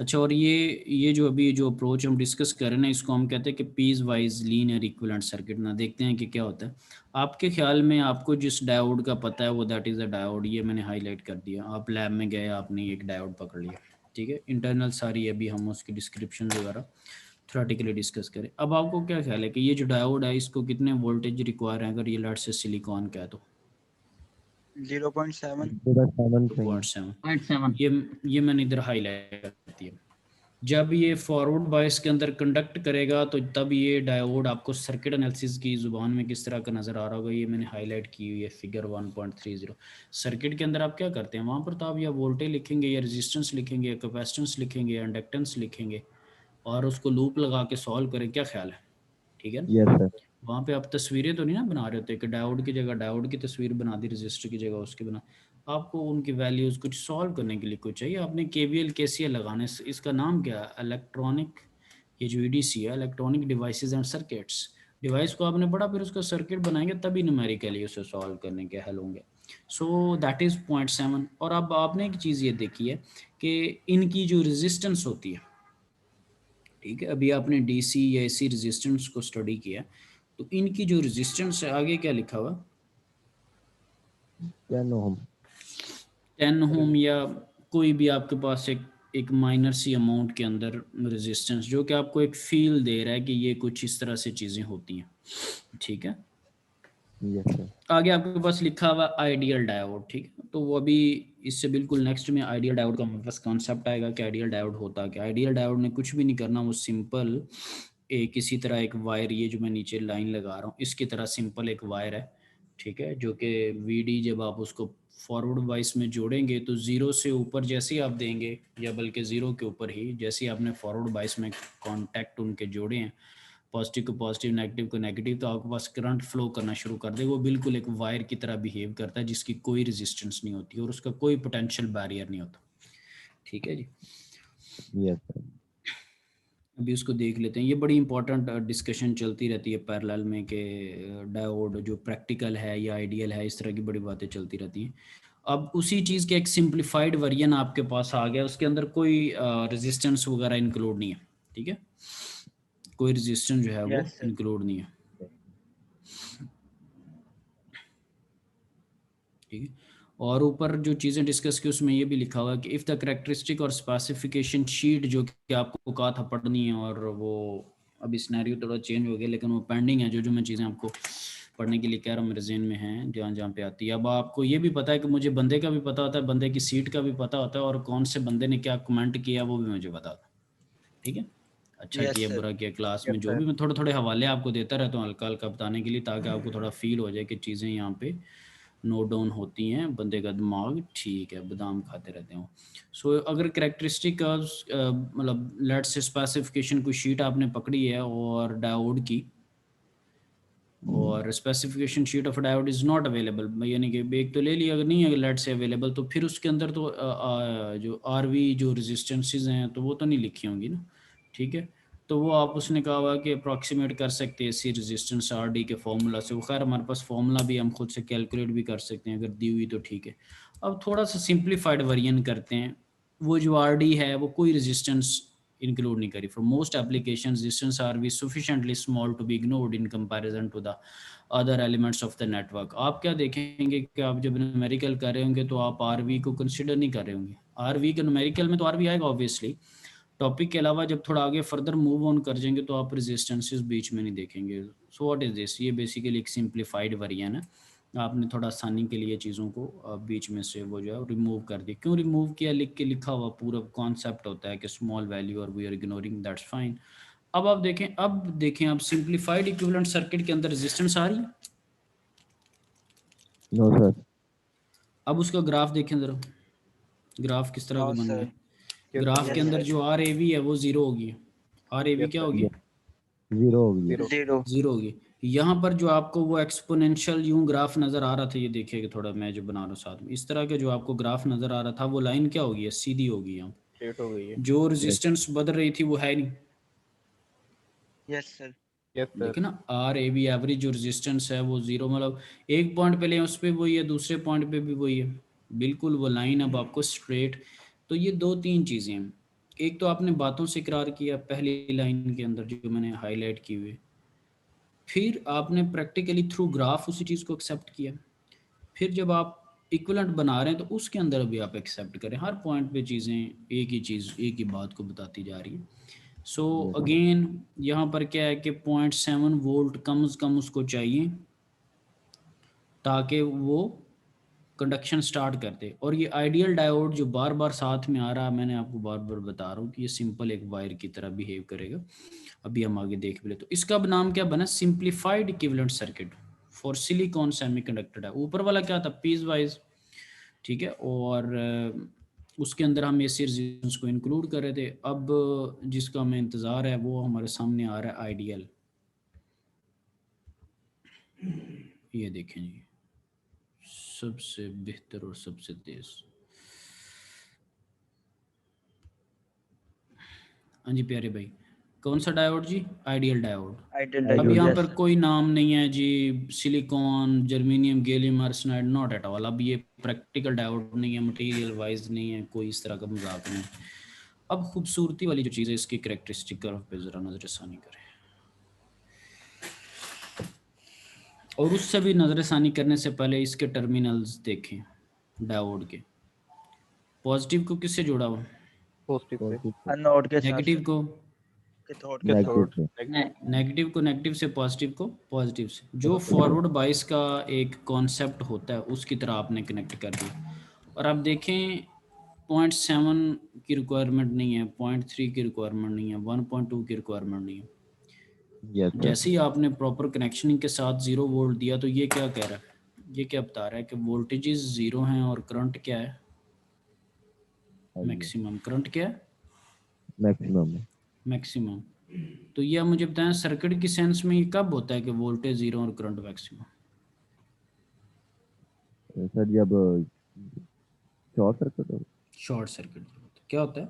अच्छा, और ये जो अभी जो अप्रोच हम डिस्कस कर रहे हैं इसको हम कहते हैं कि piecewise linear equivalent circuit. ना देखते हैं कि क्या होता है। आपके ख्याल में आपको जिस डायोड का पता है वो दैट इज़ अ डायोड, ये मैंने हाईलाइट कर दिया। आप लैब में गए, आपने एक डायोड पकड़ लिया, ठीक है, इंटरनल सारी अभी हम उसकी डिस्क्रिप्शन वगैरह थ्योरेटिकली डिस्कस करें। अब आपको क्या ख्याल है कि ये जो डायोड है इसको कितने वोल्टेज रिक्वायर है अगर ये लेट से सिलिकॉन का है तो? 0.7 2.7। ये मैंने इधर हाईलाइट कर दिया। जब ये फॉरवर्ड बायस के अंदर कंडक्ट करेगा तो तब ये डायोड आपको सर्किट एनालिसिस की ज़ुबान में किस तरह का नज़र आ रहा होगा, ये मैंने हाईलाइट की हुई है फिगर 1.30। सर्किट के अंदर आप क्या करते हैं, वहाँ पर तो आप या वोल्टेज लिखेंगे या रेजिस्टेंस लिखेंगे या कैपेसिटेंस लिखेंगे या इंडक्टेंस लिखेंगे और उसको लूप लगा के सॉल्व करें। क्या ख्याल है, ठीक है? Yes sir. वहाँ पे आप तस्वीरें तो नहीं ना बना रहे होते कि डायोड की जगह डायोड की तस्वीर बना दी, रजिस्टर की जगह उसकी बना। आपको उनकी वैल्यूज़ कुछ सॉल्व करने के लिए कुछ चाहिए, आपने KVL KCL लगाने। इसका नाम क्या है, इलेक्ट्रॉनिक, ये जो EDC है, electronic devices and circuits. Device को आपने पढ़ा, फिर उसका सर्किट बनाएंगे तभी न्यूमेरिकली उसे सॉल्व करने के हल होंगे। So that is 0.7। और अब आपने एक चीज़ ये देखी है कि इनकी जो रेजिस्टेंस होती है, ठीक है, अभी आपने DC या AC रेजिस्टेंस को स्टडी किया, तो इनकी जो रेजिस्टेंस है आगे क्या लिखा हुआ, 10 ओम। 10 ओम या कोई भी आपके पास एक माइनर सी अमाउंट के अंदर रेजिस्टेंस, जो कि आपको एक फील दे रहा है कि ये कुछ इस तरह से चीज़ें होती हैं, ठीक है। Yes sir. आगे आपके पास लिखा हुआ आइडियल डायोड, ठीक है, तो वो अभी इससे बिल्कुल नेक्स्ट में आइडियल डायोड का हमारे पास कॉन्सेप्ट आएगा कि आइडियल डायोड होता क्या। आइडियल डायोड ने कुछ भी नहीं करना, वो सिंपल किसी तरह एक वायर, ये जो मैं नीचे लाइन लगा रहा हूँ इसकी तरह सिंपल एक वायर है, ठीक है, जो कि VD जब आप उसको फॉरवर्ड वाइस में जोड़ेंगे तो 0 से ऊपर जैसे ही आप देंगे, या बल्कि 0 के ऊपर ही जैसे ही आपने फॉरवर्ड वाइस में कॉन्टैक्ट उनके जोड़े हैं, पॉजिटिव को पॉजिटिव, नेगेटिव को नेगेटिव, तो आपके पास करंट फ्लो करना शुरू कर देगा। वो बिल्कुल एक वायर की तरह बिहेव करता है जिसकी कोई रेजिस्टेंस नहीं होती और उसका कोई पोटेंशियल बैरियर नहीं होता, ठीक है जी। Yes sir. अभी उसको देख लेते हैं। ये बड़ी इंपॉर्टेंट डिस्कशन चलती रहती है पैरेलल में कि डायोड जो प्रैक्टिकल है या आइडियल है, इस तरह की बड़ी बातें चलती रहती हैं। अब उसी चीज़ के एक सिंप्लीफाइड वर्जन आपके पास आ गया, उसके अंदर कोई रेजिस्टेंस वगैरह इंक्लूड नहीं है, ठीक है, कोई रेजिस्टेंस जो है वो इंक्लूड नहीं है, ठीक है। और ऊपर जो चीज़ें डिस्कस की उसमें ये भी लिखा हुआ है कि इफ़ द करेक्टरिस्टिक और स्पेसिफिकेशन शीट, जो कि आपको कहा था पढ़नी है, और वो अभी सिनेरियो थोड़ा चेंज हो गया लेकिन वो पेंडिंग है, जो मैं चीज़ें आपको पढ़ने के लिए कह रहा हूँ मेरे ज़हन में हैं, जहाँ पे आती है। अब आपको ये भी पता है कि मुझे बंदे का भी पता होता है, बंदे की सीट का भी पता होता है, और कौन से बंदे ने क्या कमेंट किया वो भी मुझे पता होता है, ठीक है। अच्छा किया बुरा किया क्लास में, जो भी मैं थोड़े थोड़े हवाले आपको देता रहता हूँ हल्का हल्का बताने के लिए, ताकि आपको थोड़ा फील हो जाए कि चीज़ें यहाँ पे नोट डाउन होती हैं, बंदे का दिमाग ठीक है, बादाम खाते रहते हो। सो अगर करेक्टरिस्टिक मतलब लेट से स्पेसिफिकेशन कोई शीट आपने पकड़ी है और डायोड की, और specification sheet of diode is not available, यानी कि एक तो ले लिया, अगर नहीं है लेट से अवेलेबल, तो फिर उसके अंदर तो जो RV जो रेजिस्टेंसेस हैं तो वो तो नहीं लिखी होंगी ना, ठीक है। तो वो आप उसने कहा हुआ कि अप्रॉक्सीमेट कर सकते हैं सी रेजिस्टेंस RD के फॉर्मूला से। वो खैर हमारे पास फॉर्मूला भी हम खुद से कैलकुलेट भी कर सकते हैं अगर दी हुई तो, ठीक है। अब थोड़ा सा सिंप्लीफाइड वर्जन करते हैं। वो जो RD है वो कोई रेजिस्टेंस इंक्लूड नहीं करी। For most application resistance are be sufficiently small to be ignored in comparison to the other elements of the network. आप क्या देखेंगे कि आप जब न्यूमेरिकल कर रहे होंगे तो आप RV को कंसिडर नहीं कर रहे होंगे। RV के न्यूमेरिकल में तो RV आएगा ऑब्वियसली, टॉपिक के अलावा जब थोड़ा आगे फर्दर मूव ऑन कर जाएंगे तो आप रेजिस्टेंसेस बीच में नहीं देखेंगे। सो व्हाट इज दिस, ये बेसिकली एक सिंप्लीफाइड वर्जन है। आपने थोड़ा आसानी के लिए चीज़ों को बीच में से वो जो है रिमूव कर दी। क्यों रिमूव किया, लिख के लिखा हुआ पूरा कॉन्सेप्ट होता है कि स्मॉल वैल्यू और we are ignoring, that's fine. अब आप देखें आप सिंप्लीफाइड इक्विवेलेंट सर्किट के अंदर रेजिस्टेंस आ रही है। No sir. अब उसका ग्राफ देखें ज़रा, ग्राफ किस तरह का बन गया। ग्राफ के अंदर जो आर ए वी है वो जीरो होगी। आर ए वी क्या होगी, जीरो होगी। जीरो होगी। यहाँ पर जो आपको वो एक्सपोनेंशियल यूं ग्राफ नजर आ रहा था, ये देखिएगा थोड़ा मैं जो बना रहा हूँ साथ में, इस तरह के जो आपको ग्राफ नजर आ रहा था वो लाइन क्या होगी, सीधी होगी। यहाँ स्ट्रेट हो गई है। जो रेजिस्टेंस बदल रही थी वो है नहीं। Yes sir. लेकिन ना आर ए बी एवरेज जो रेजिस्टेंस है वो जीरो, मतलब एक पॉइंट पे ले उस पर वही है, दूसरे पॉइंट पे भी वही है, बिल्कुल वो लाइन अब आपको स्ट्रेट। तो ये दो तीन चीज़ें हैं, एक तो आपने बातों से इकरार किया पहली लाइन के अंदर जो मैंने हाईलाइट की हुई, फिर आपने प्रैक्टिकली थ्रू ग्राफ उसी चीज़ को एक्सेप्ट किया, फिर जब आप इक्विवेलेंट बना रहे हैं तो उसके अंदर भी आप एक्सेप्ट करें। हर पॉइंट पे चीज़ें एक ही चीज़ एक ही बात को बताती जा रही है। सो अगेन यहाँ पर क्या है कि 0.7 वोल्ट कम से कम उसको चाहिए ताकि वो कंडक्शन स्टार्ट कर दे। और ये आइडियल डायोड जो बार बार साथ में आ रहा है, मैंने आपको बार बार बता रहा हूँ कि ये सिंपल एक वायर की तरह बिहेव करेगा। अभी हम आगे देख भी ले। तो इसका नाम क्या बना, simplified equivalent circuit for silicon semiconductor है। ऊपर वाला क्या था, पीस वाइज, ठीक है, और उसके अंदर हम ऐसे रेजिस्टेंस को इंक्लूड कर रहे थे। अब जिसका हमें इंतज़ार है वो हमारे सामने आ रहा है आइडियल। ये देखें जी, सबसे बेहतर और सबसे तेज। हाँ जी प्यारे भाई, कौन सा डायोड जी, आइडियल डायोड। अब यहाँ पर कोई नाम नहीं है जी silicon, germanium, gallium arsenide, not at all. अब ये प्रैक्टिकल डायोड नहीं है, मटेरियल वाइज नहीं है, कोई इस तरह का मजाक नहीं। अब खूबसूरती वाली जो चीज़ है इसकी करैक्टरिस्टिक पे ज़रा नज़रसानी करें, और उससे भी नज़रसानी करने से पहले इसके टर्मिनल्स देखें डायोड के। पॉजिटिव को किससे जोड़ा हुआ, नेगेटिव को नेगेटिव को नेगेटिव से, पॉजिटिव को पॉजिटिव से। जो फॉरवर्ड बाइस का एक कॉन्सेप्ट होता है उसकी तरह आपने कनेक्ट कर दिया। और आप देखें 0.7 की रिक्वायरमेंट नहीं है, 0.3 की रिक्वायरमेंट नहीं है, 1.2 की रिक्वायरमेंट नहीं है। जैसे ही आपने प्रॉपर कनेक्शनिंग के साथ 0 वोल्ट दिया तो ये क्या कह रहा है, ये क्या बता रहा है कि वोल्टेजेस 0 हैं और करंट क्या है, मैक्सिमम। करंट क्या है, मैक्सिमम। तो ये आप मुझे बताएं सर्किट की सेंस में ये कब होता है कि वोल्टेज 0 और करंट मैक्सिमम। सर जब शॉर्ट सर्किट हो, शॉर्ट सर्किट क्या होता है,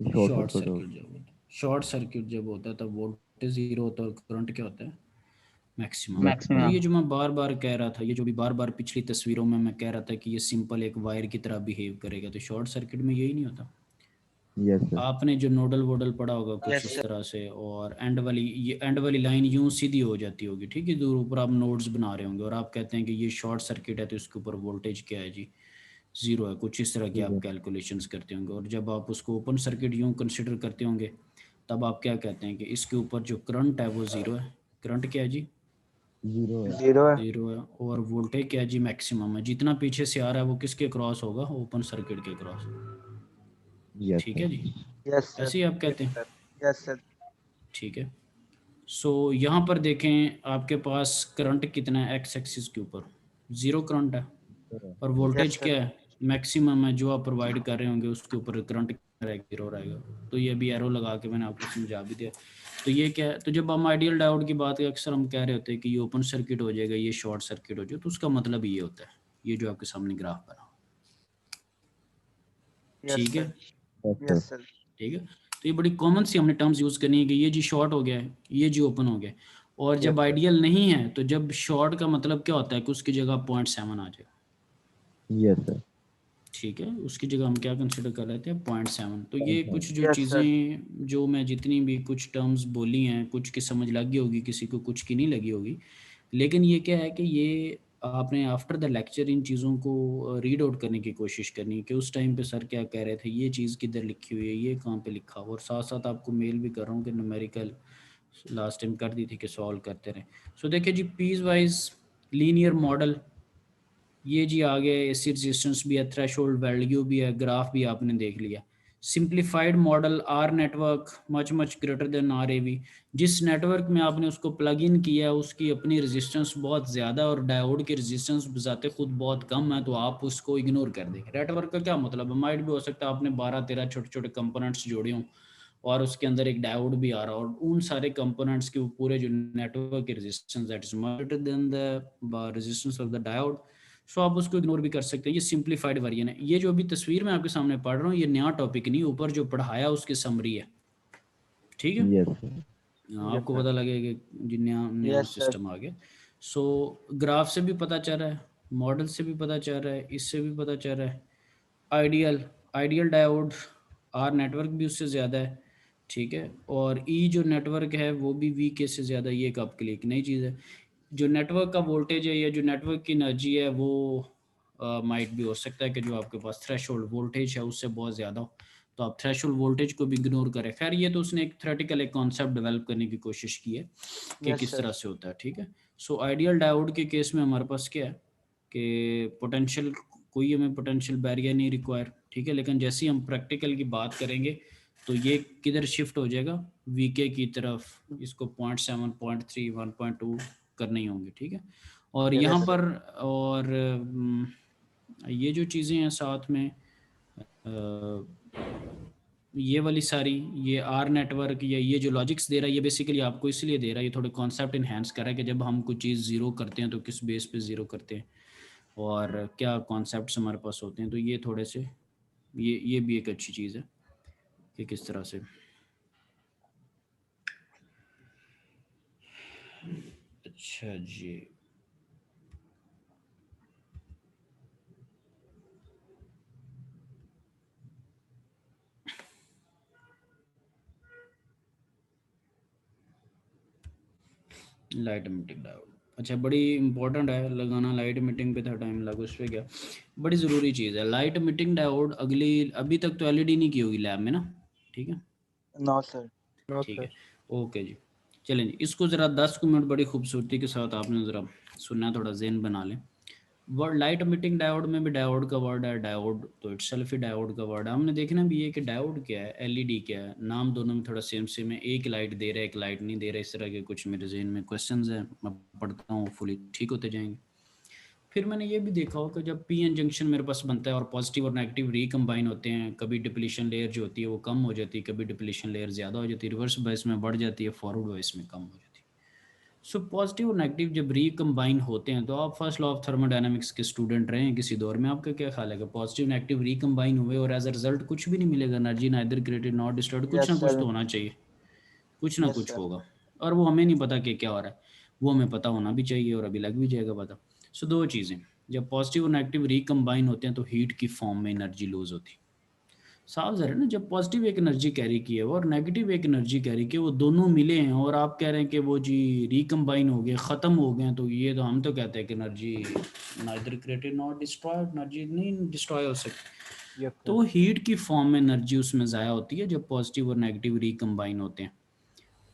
शॉर्ट सर्किट जब होता है, शॉर्ट सर्किट जब होता है तब वोल्टेज 0 होता है और करंट क्या होता है, मैक्सिमम। तो ये जो मैं बार बार कह रहा था, ये जो भी बार बार पिछली तस्वीरों में मैं कह रहा था कि ये सिंपल एक वायर की तरह बिहेव करेगा, तो शॉर्ट सर्किट में यही नहीं होता। आपने जो नोडल वोडल पढ़ा होगा कुछ इस तरह से, और एंड वाली लाइन यूं सीधी हो जाती होगी, ठीक है, दूर ऊपर आप नोड्स बना रहे होंगे और आप कहते हैं कि ये शॉर्ट सर्किट है तो इसके ऊपर वोल्टेज क्या है जी, 0 है, कुछ इस तरह की आप कैलकुलेशंस करते होंगे। और जब आप उसको ओपन सर्किट यूं कंसिडर करते होंगे तब आप क्या कहते हैं कि इसके ऊपर जो करंट है वो 0 है। करंट क्या है जी, 0 है। और वोल्टेज क्या है जी, मैक्सिमम है। जितना पीछे से आ रहा है वो किसके क्रॉस होगा, ओपन सर्किट के क्रॉस। ठीक है जी, ऐसे ही आप कहते हैं। Yes sir. ठीक है। सो यहाँ पर देखें आपके पास करंट कितना है, एक्स एक्सिस के ऊपर 0 करंट है, और वोल्टेज क्या है, मैक्सिमम है। जो आप प्रोवाइड कर रहे होंगे उसके ऊपर करंट 0 रहेगा। तो ये भी एरो लगा के मैंने आपको समझा भी दिया। तो ये क्या है, तो जब हम आइडियल डायोड की बात करें अक्सर हम कह रहे होते हैं कि ये ओपन सर्किट हो जाएगा, ये शॉर्ट सर्किट हो जाएगा, तो उसका मतलब ये होता है, ये जो आपके सामने ग्राफ बना। ठीक है, ठीक है। तो ये बड़ी कॉमन सी हमने टर्म्स यूज करनी है कि ये जी शॉर्ट हो गया है, ये जी ओपन हो गया। और जब आइडियल नहीं है तो जब शॉर्ट का मतलब क्या होता है कि उसकी जगह 0.7 आ जाए। Yes sir. ठीक है, उसकी जगह हम क्या कंसिडर कर रहे थे, 0.7। तो ये कुछ जो चीज़ें जो मैं जितनी भी कुछ टर्म्स बोली हैं, कुछ की समझ लगी होगी, किसी को कुछ की नहीं लगी होगी, लेकिन ये क्या है कि ये आपने आफ्टर द लेक्चर इन चीज़ों को रीड आउट करने की कोशिश करनी है कि उस टाइम पे सर क्या कह रहे थे, ये चीज़ किधर लिखी हुई है, ये कहाँ पे लिखा हुआ, और साथ साथ आपको मेल भी कर रहा हूँ कि न्यूमेरिकल लास्ट टाइम कर दी थी कि सॉल्व करते रहे। सो देखिए जी, पीस वाइज लीनियर मॉडल ये जी आ गया, एसी रेजिस्टेंस भी है, थ्रेशोल्ड वैल्यू भी है, ग्राफ भी आपने देख लिया। Simplified model R network much greater than R A V, जिस नेटवर्क में आपने उसको प्लग इन किया उसकी अपनी रेजिस्टेंस बहुत ज़्यादा और डायोड की रेजिस्टेंस बजाते खुद बहुत कम है, तो आप उसको इग्नोर कर देंगे। नेटवर्क का क्या मतलब है, माइट भी हो सकता है आपने 12-13 छोटे छोटे कंपोनेंट्स जोड़े हों और उसके अंदर एक डायोड भी आ रहा हो, और उन सारे कंपोनेंट्स के पूरे जो नेटवर्क की resistance that is greater than the resistance of the diode, so आप उसको इग्नोर भी कर सकते हैं। ये सिंप्लीफाइड वर्जन है। ये जो अभी तस्वीर में आपके सामने पढ़ रहा हूँ ये नया टॉपिक नहीं, ऊपर जो पढ़ाया उसकी समरी है, ठीक है। यस आपको पता लगेगा कि नया सिस्टम आ गया। सो ग्राफ से भी पता चल रहा है, मॉडल से भी पता चल रहा है, इससे भी पता चल रहा है। आइडियल डायोड आर नेटवर्क भी उससे ज़्यादा है, ठीक है, और ई जो नेटवर्क है वो भी वी के से ज़्यादा। ये एक आपके लिए एक नई चीज़ है। जो नेटवर्क का वोल्टेज है या जो नेटवर्क की एनर्जी है वो माइट भी हो सकता है कि जो आपके पास थ्रेशोल्ड वोल्टेज है उससे बहुत ज़्यादा हो, तो आप थ्रेशोल्ड वोल्टेज को भी इग्नोर करें। खैर ये तो उसने एक थ्योरेटिकल एक कॉन्सेप्ट डेवलप करने की कोशिश की है कि किस तरह से होता है, ठीक है। सो आइडियल डायोड के केस में हमारे पास क्या है कि पोटेंशियल, कोई हमें पोटेंशियल बैरियर नहीं रिक्वायर, ठीक है, लेकिन जैसे ही हम प्रैक्टिकल की बात करेंगे तो ये किधर शिफ्ट हो जाएगा, वीके की तरफ। इसको 0.7, 0.3, 1.2 करने ही होंगे, ठीक है। और यहाँ पर और ये जो चीज़ें हैं साथ में ये वाली सारी, ये आर नेटवर्क या ये जो लॉजिक्स दे रहा है ये बेसिकली आपको इसलिए दे रहा है, ये थोड़े कॉन्सेप्ट इन्हेंस कर रहा है कि जब हम कुछ चीज़ ज़ीरो करते हैं तो किस बेस पे ज़ीरो करते हैं और क्या कॉन्सेप्ट्स हमारे पास होते हैं। तो ये थोड़े से ये भी एक अच्छी चीज़ है कि किस तरह से। अच्छा जी, लाइट एमिटिंग डायोड, अच्छा बड़ी इंपॉर्टेंट है लगाना लाइट एमिटिंग पे था टाइम लगा, उस पर क्या बड़ी ज़रूरी चीज़ है लाइट एमिटिंग डायोड। अभी तक तो एलईडी नहीं की होगी लैब में ना, ठीक है। No sir. ठीक है, ओके जी। चलें जी, इसको ज़रा 10 मिनट बड़ी खूबसूरती के साथ आपने ज़रा सुनना, थोड़ा ज़हन बना लें। वर्ड लाइट एमिटिंग डायोड में भी डायोड का वर्ड है, डायोड तो इटसेल्फ ही डायोड का वर्ड है। हमने देखना भी है कि डायोड क्या है, एलईडी क्या है, नाम दोनों में थोड़ा सेम सेम है। एक लाइट दे रहा है, एक लाइट नहीं दे रहा, इस तरह के कुछ मेरे जहन में क्वेश्चंस हैं, मैं पढ़ता हूँ, फुली ठीक होते जाएंगे। फिर मैंने ये भी देखा हो कि जब पी एन जंक्शन मेरे पास बनता है और पॉजिटिव और नेगेटिव रिकम्बाइन होते हैं, कभी डिप्लीशन लेयर जो होती है वो कम हो जाती है, कभी डिप्लीशन लेयर ज़्यादा हो जाती है, रिवर्स बायस में बढ़ जाती है, फॉरवर्ड बायस में कम हो जाती है। सो पॉजिटिव और नेगेटिव जब रिकम्बाइन होते हैं, तो आप फर्स्ट लॉ ऑफ थर्मोडायनामिक्स के स्टूडेंट रहे हैं किसी दौर में, आपका क्या ख्याल है कि पॉजिटिव नेगेटिव रिकम्बाइन हुए और एज अ रिजल्ट कुछ भी नहीं मिलेगा, energy neither created not destroyed, कुछ ना कुछ तो होना चाहिए, कुछ ना कुछ होगा, और वो हमें नहीं पता कि क्या हो रहा है, वो हमें पता होना भी चाहिए और अभी लग भी जाएगा पता। सो दो चीज़ें, जब पॉजिटिव और नेगेटिव रिकम्बाइन होते हैं तो हीट की फॉर्म में एनर्जी लूज होती है। साफ ज़रा ना, जब पॉजिटिव एक एनर्जी कैरी की है और नेगेटिव एक एनर्जी कैरी की है, वो दोनों मिले हैं और आप कह रहे हैं कि वो जी रिकम्बाइन हो गए, ख़त्म हो गए, तो ये तो हम तो कहते हैं कि energy neither created not destroyed, energy नहीं डिस्ट्रॉय हो सकती। तो हीट की फॉर्म में एनर्जी उसमें ज़ाया होती है जब पॉजिटिव और नेगेटिव रिकम्बाइन होते हैं।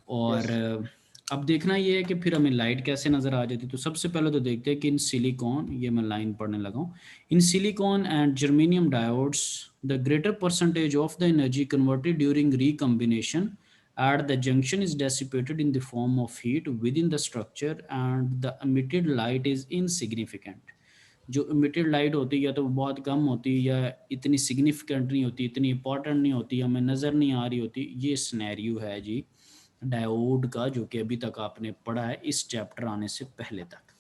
और अब देखना ये है कि फिर हमें लाइट कैसे नज़र आ जाती है। तो सबसे पहले तो देखते हैं कि इन सिलिकॉन, ये मैं लाइन पढ़ने लगा हूँ, in silicon and germanium diodes the greater percentage of the energy converted during recombination at the junction is dissipated in the form of heat within the structure and the emitted light is insignificant। जो emitted light होती है या तो बहुत कम होती है या इतनी significant नहीं होती, इतनी important नहीं होती, हमें नज़र नहीं आ रही होती। ये सिनेरियो है जी डायोड का, जो कि अभी तक आपने पढ़ा है इस चैप्टर आने से पहले तक,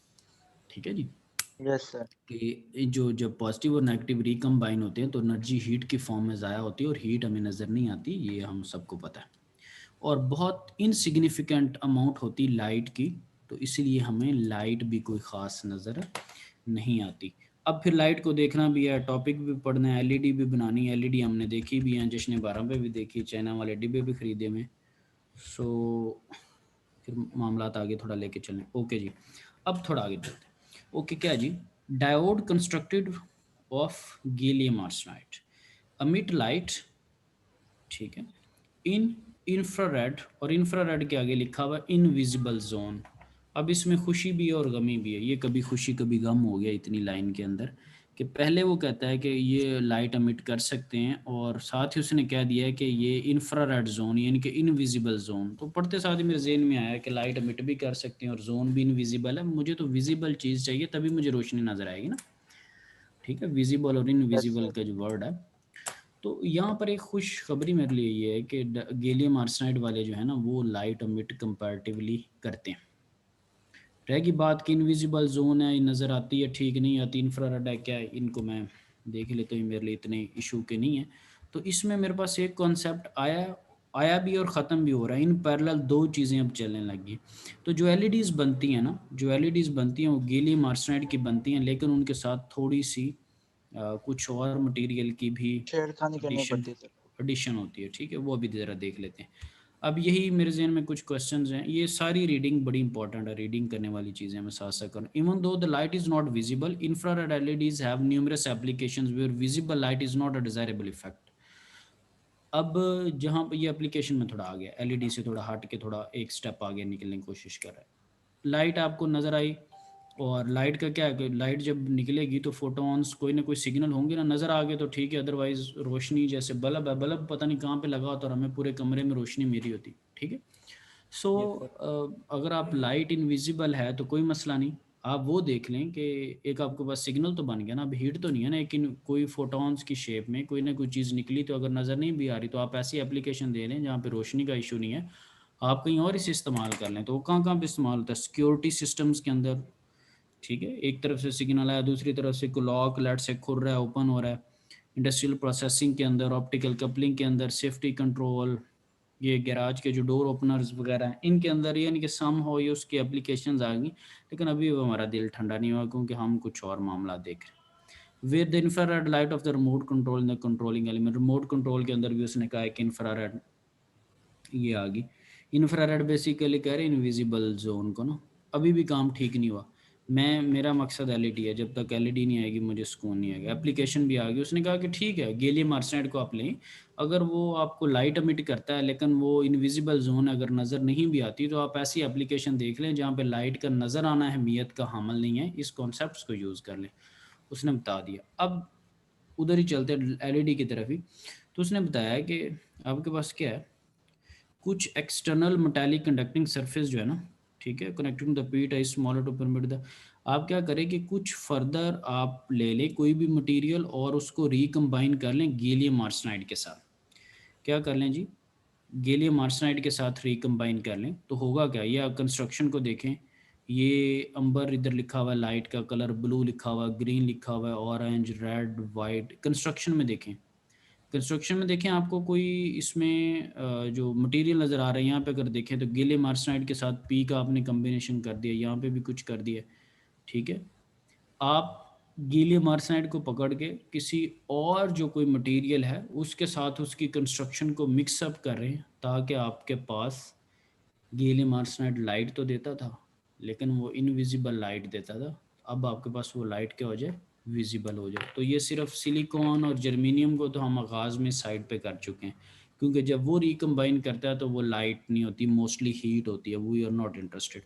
ठीक है जी। Yes sir. कि जो जब पॉजिटिव और नेगेटिव रिकम्बाइन होते हैं तो एनर्जी हीट की फॉर्म में ज़ाया होती है और हीट हमें नज़र नहीं आती, ये हम सबको पता है, और बहुत इनसिग्निफिकेंट अमाउंट होती लाइट की, तो इसीलिए हमें लाइट भी कोई ख़ास नज़र नहीं आती। अब फिर लाइट को देखना भी है, टॉपिक भी पढ़ना है, एलईडी भी बनानी है। एलईडी हमने देखी भी है, जश्न 12 पे भी देखी, चाइना वाले डिब्बे भी ख़रीदे में। सो फिर मामला आगे थोड़ा लेके चलें। ओके जी, अब थोड़ा आगे चलते हैं। ओके क्या जी, diode constructed of gallium arsenide emit light, ठीक है, इन इंफ्रारेड, और इंफ्रारेड के आगे लिखा हुआ इनविजिबल जोन। अब इसमें खुशी भी है और गमी भी है, ये कभी खुशी कभी गम हो गया इतनी लाइन के अंदर, कि पहले वो कहता है कि ये लाइट अमिट कर सकते हैं और साथ ही उसने कह दिया है कि ये इंफ्रारेड जोन यानी कि इनविजिबल जोन। तो पढ़ते साथ ही मेरे जहन में आया कि लाइट अमिट भी कर सकते हैं और जोन भी इनविजिबल है, मुझे तो विजिबल चीज़ चाहिए तभी मुझे रोशनी नज़र आएगी ना, ठीक है, विजिबल और इनविजिबल का जो वर्ड है। तो यहाँ पर एक खुशखबरी मेरे लिए ये है कि गैलियम आर्सेनाइड वाले जो है ना वो लाइट अमिट कंपैरेटिवली करते हैं। रहेगी बात कि इनविजिबल जोन है, नज़र आती है, ठीक नहीं आती, इंफ्रारेड है क्या है, इनको मैं देख लेता हूँ, मेरे लिए इतने इशू के नहीं है। तो इसमें मेरे पास एक कॉन्सेप्ट आया भी और ख़त्म भी हो रहा है, इन पैरेलल दो चीज़ें अब चलने लगी। तो जो एलईडीज़ बनती हैं ना, जो एलईडीज़ बनती हैं वो गैलियम आर्सेनाइड की बनती हैं, लेकिन उनके साथ थोड़ी सी कुछ और मटेरियल की भी छेड़खानी करनी पड़ती है सर। एडिशन होती है, ठीक है, वो अभी ज़रा देख लेते हैं। अब यही मेरे जहन में कुछ क्वेश्चंस हैं, ये सारी रीडिंग बड़ी इंपॉर्टेंट है, रीडिंग करने वाली चीज़ें मैं साथ साथ करूँ। Even though the light is not visible, infrared LEDs have numerous applications where visible light is not a desirable effect. अब जहाँ पर ये एप्लीकेशन में थोड़ा आ गया, एलईडी से थोड़ा हट के थोड़ा एक स्टेप आगे निकलने की कोशिश कर रहा है। लाइट आपको नज़र आई, और लाइट का क्या है कि लाइट जब निकलेगी तो फोटॉन्स कोई ना कोई सिग्नल होंगे ना, नज़र आ गए तो ठीक है, अदरवाइज़ रोशनी जैसे बल्ब है, बल्ब पता नहीं कहाँ पे लगा होता और हमें पूरे कमरे में रोशनी मेरी होती, ठीक है। सो अगर आप लाइट इनविजिबल है तो कोई मसला नहीं, आप वो देख लें कि एक आपके पास सिग्नल तो बन गया ना, अब हीट तो नहीं है ना, लेकिन कोई फोटॉन्स की शेप में कोई ना कोई चीज़ निकली, तो अगर नज़र नहीं भी आ रही तो आप ऐसी एप्लीकेशन दे लें जहाँ पे रोशनी का इशू नहीं है, आप कहीं और इसे इस्तेमाल कर लें। तो वो कहाँ कहाँ पे इस्तेमाल होता है, सिक्योरिटी सिस्टम्स के अंदर, ठीक है, एक तरफ से सिग्नल आया, दूसरी तरफ से लॉक लेट से खुल रहा है, ओपन हो रहा है, इंडस्ट्रियल प्रोसेसिंग के अंदर, ऑप्टिकल कपलिंग के अंदर, सेफ्टी कंट्रोल, ये गैराज के जो डोर ओपनर्स वगैरह हैं इनके अंदर, यानी कि सम हो ये उसकी एप्लीकेशंस आ गई, लेकिन अभी वो हमारा दिल ठंडा नहीं हुआ क्योंकि हम कुछ और मामला देख रहे हैं। With the infrared light of the remote control in the controlling element, remote control के अंदर भी उसने कहा है कि इंफ्रारेड ये आ गई। इंफ्रारेड बेसिकली कह रहे हैं इनविजिबल जोन को ना, अभी भी काम ठीक नहीं हुआ। मेरा मकसद एलईडी है, जब तक एलईडी नहीं आएगी मुझे सुकून नहीं आएगा। एप्लीकेशन भी आ गई, उसने कहा कि ठीक है गैलियम आर्सेनाइड को आप लें, अगर वो आपको लाइट अमिट करता है लेकिन वो इनविजिबल जोन अगर नज़र नहीं भी आती तो आप ऐसी एप्लीकेशन देख लें जहाँ पे लाइट का नज़र आना अहमियत का हामल नहीं है, इस कॉन्सेप्ट को यूज़ कर लें। उसने बता दिया। अब उधर ही चलते एलईडी की तरफ ही, तो उसने बताया कि आपके पास क्या है, कुछ एक्सटर्नल मेटालिक कंडक्टिंग सरफेस जो है ना, ठीक है, connecting the P type smaller to pyramid the, आप क्या करें कि कुछ फर्दर आप ले लें कोई भी मटेरियल और उसको रिकम्बाइन कर लें गैलियम आर्सेनाइड के साथ। क्या कर लें जी, गैलियम आर्सेनाइड के साथ रिकम्बाइन कर लें तो होगा क्या, ये आप कंस्ट्रक्शन को देखें, ये अंबर इधर लिखा हुआ है, लाइट का कलर ब्लू लिखा हुआ है, ग्रीन लिखा हुआ है, ऑरेंज, रेड, वाइट। कंस्ट्रक्शन में देखें, कंस्ट्रक्शन में देखें आपको कोई इसमें जो मटेरियल नज़र आ रहा है, यहाँ पे अगर देखें तो गैलियम आर्सेनाइड के साथ पी का आपने कम्बिनेशन कर दिया, यहाँ पे भी कुछ कर दिया, ठीक है। आप गैलियम आर्सेनाइड को पकड़ के किसी और जो कोई मटेरियल है उसके साथ उसकी कंस्ट्रक्शन को मिक्सअप कर रहे हैं ताकि आपके पास गैलियम आर्सेनाइड लाइट तो देता था लेकिन वो इनविजिबल लाइट देता था, अब आपके पास वो लाइट क्या हो जाए, विजिबल हो जाए। तो ये सिर्फ सिलिकॉन और जर्मेनियम को तो हम आगाज़ में साइड पे कर चुके हैं, क्योंकि जब वो रिकम्बाइन करता है तो वो लाइट नहीं होती, मोस्टली हीट होती है, वी आर नॉट इंटरेस्टेड।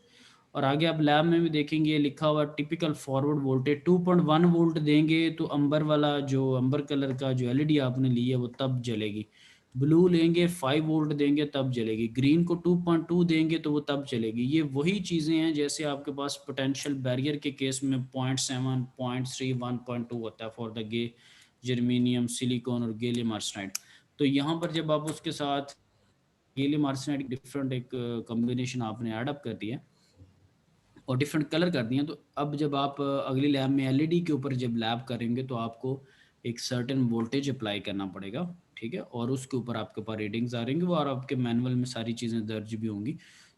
और आगे आप लैब में भी देखेंगे ये लिखा हुआ टिपिकल फॉरवर्ड वोल्टेज 2.1 वोल्ट देंगे तो अंबर वाला जो अंबर कलर का जो एलईडी आपने ली है वो तब जलेगी, ब्लू लेंगे 5 वोल्ट देंगे तब जलेगी, ग्रीन को 2.2 देंगे तो वो तब चलेगी। ये वही चीज़ें हैं जैसे आपके पास पोटेंशियल बैरियर के केस में 0.7, 0.3, 1.2 होता है फॉर द जर्मेनियम, सिलिकॉन और गैलियम आर्सेनाइड। तो यहाँ पर जब आप उसके साथ गैलियम आर्सेनाइड डिफरेंट एक कॉम्बिनेशन आपने एडअप कर दिया और डिफरेंट कलर कर दिए, तो अब जब आप अगली लैब में एलईडी के ऊपर जब लैब करेंगे तो आपको एक सर्टेन वोल्टेज अप्लाई करना पड़ेगा, ठीक है, और उसके ऊपर आपके पास रीडिंग्स आ रहेंगे वो, और आपके मैनुअल में सारी चीज़ें दर्ज भी होंगी।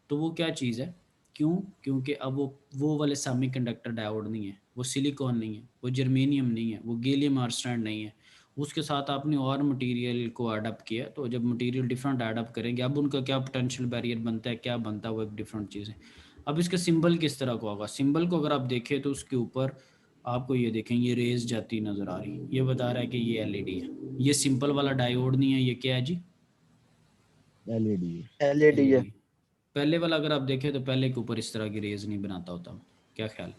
तो वो क्या चीज़ है, क्यों, क्योंकि अब वो वाले सेमीकंडक्टर डायोड नहीं है, वो सिलिकॉन नहीं है, वो जर्मेनियम नहीं है, वो गैलियम आर्सेनाइड नहीं है, उसके साथ आपने और मटेरियल को अडॉप्ट किया। तो जब मटेरियल डिफरेंट अडॉप्ट करेंगे अब उनका क्या पोटेंशियल बैरियर बनता है, क्या बनता है, वो एक डिफरेंट चीज़ है। अब इसका सिंबल किस तरह का होगा, सिंबल को अगर आप देखें तो उसके ऊपर आपको ये देखें ये रेज जाती नजर आ रही है, ये बता रहा है कि ये एलईडी है। ये सिंपल वाला डायोड नहीं है, ये क्या है जी, एलईडी है। पहले वाला अगर आप देखें तो पहले के ऊपर इस तरह की रेज नहीं बनाता होता, क्या ख्याल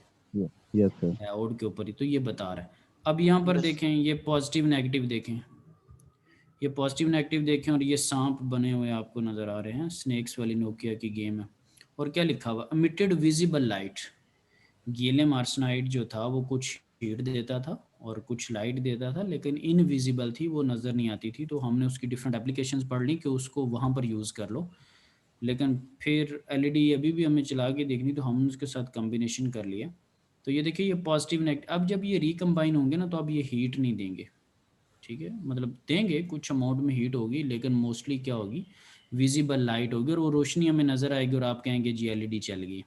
यस सर। डायोड के ऊपर ही, तो ये बता रहा है। अब यहाँ पर देखें ये पॉजिटिव नेगेटिव देखें, ये पॉजिटिव नेगेटिव देखें और ये सांप बने हुए आपको नज़र आ रहे हैं, स्नेक्स वाली नोकिया की गेम है। और क्या लिखा हुआ, emitted visible light. Gallium arsenide जो था वो कुछ हीट देता था और कुछ लाइट देता था, लेकिन इनविजिबल थी, वो नज़र नहीं आती थी। तो हमने उसकी डिफरेंट एप्लीकेशंस पढ़ ली कि उसको वहाँ पर यूज़ कर लो, लेकिन फिर एलईडी अभी भी हमें चला के देखनी, तो हमने उसके साथ कम्बिनेशन कर लिया। तो ये देखिए ये पॉजिटिव नेगेटिव, अब जब ये रिकम्बाइन होंगे ना तो अब ये हीट नहीं देंगे, ठीक है, मतलब देंगे कुछ अमाउंट में हीट होगी, लेकिन मोस्टली क्या होगी, विजिबल लाइट होगी और वो रोशनी हमें नज़र आएगी और आप कहेंगे जी एलईडी चल गई।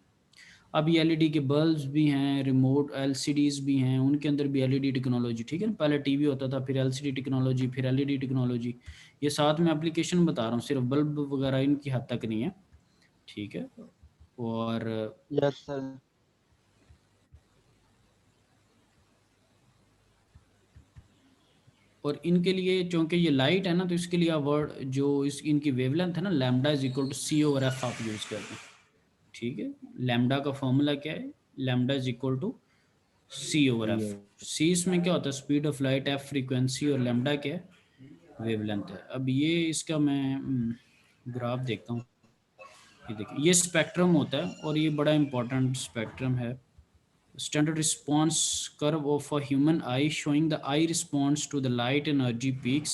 अब ये एलईडी के बल्ब्स भी हैं, रिमोट एलसीडीज भी हैं, उनके अंदर भी एलईडी टेक्नोलॉजी, ठीक है ना, पहले टीवी होता था, फिर एलसीडी टेक्नोलॉजी, फिर एलईडी टेक्नोलॉजी। ये साथ में एप्लीकेशन बता रहा हूँ, सिर्फ बल्ब वगैरह इनकी हद तक नहीं है, ठीक है। और यस सर। और इनके लिए चूँकि ये लाइट है ना, तो इसके लिए आप वर्ड जो इस इनकी वेवलेंथ है ना, lambda is equal to C over f आप यूज़ करते हैं, ठीक है। लैम्डा का फॉर्मूला क्या है, lambda is equal to C over f. C इसमें क्या होता है, speed of light, f frequency, और लैम्डा क्या है, वेवलेंथ है। अब ये इसका मैं ग्राफ देखता हूँ, ये देखिए ये स्पेक्ट्रम होता है और ये बड़ा इंपॉर्टेंट स्पेक्ट्रम है। Standard response curve of a human eye showing the eye response to the light energy peaks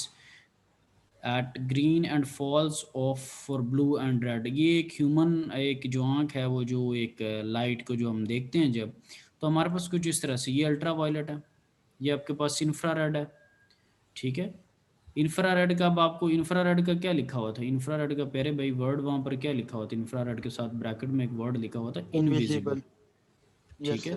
at green and falls off for blue and red। ये एक ह्यूमन एक जो आँख है वो जो एक लाइट को जो हम देखते हैं जब, तो हमारे पास कुछ इस तरह से ये अल्ट्रा वायलेट है, ये आपके पास इंफ्रारेड है, ठीक है। इंफ्रारेड का अब आपको इंफ्रारेड का क्या लिखा हुआ था, इंफ्रारेड का प्यारे भाई वर्ड वहाँ पर क्या लिखा हुआ था, इंफ्रारेड के साथ ब्रैकेट में एक वर्ड लिखा हुआ था इनविजिबल, ठीक है,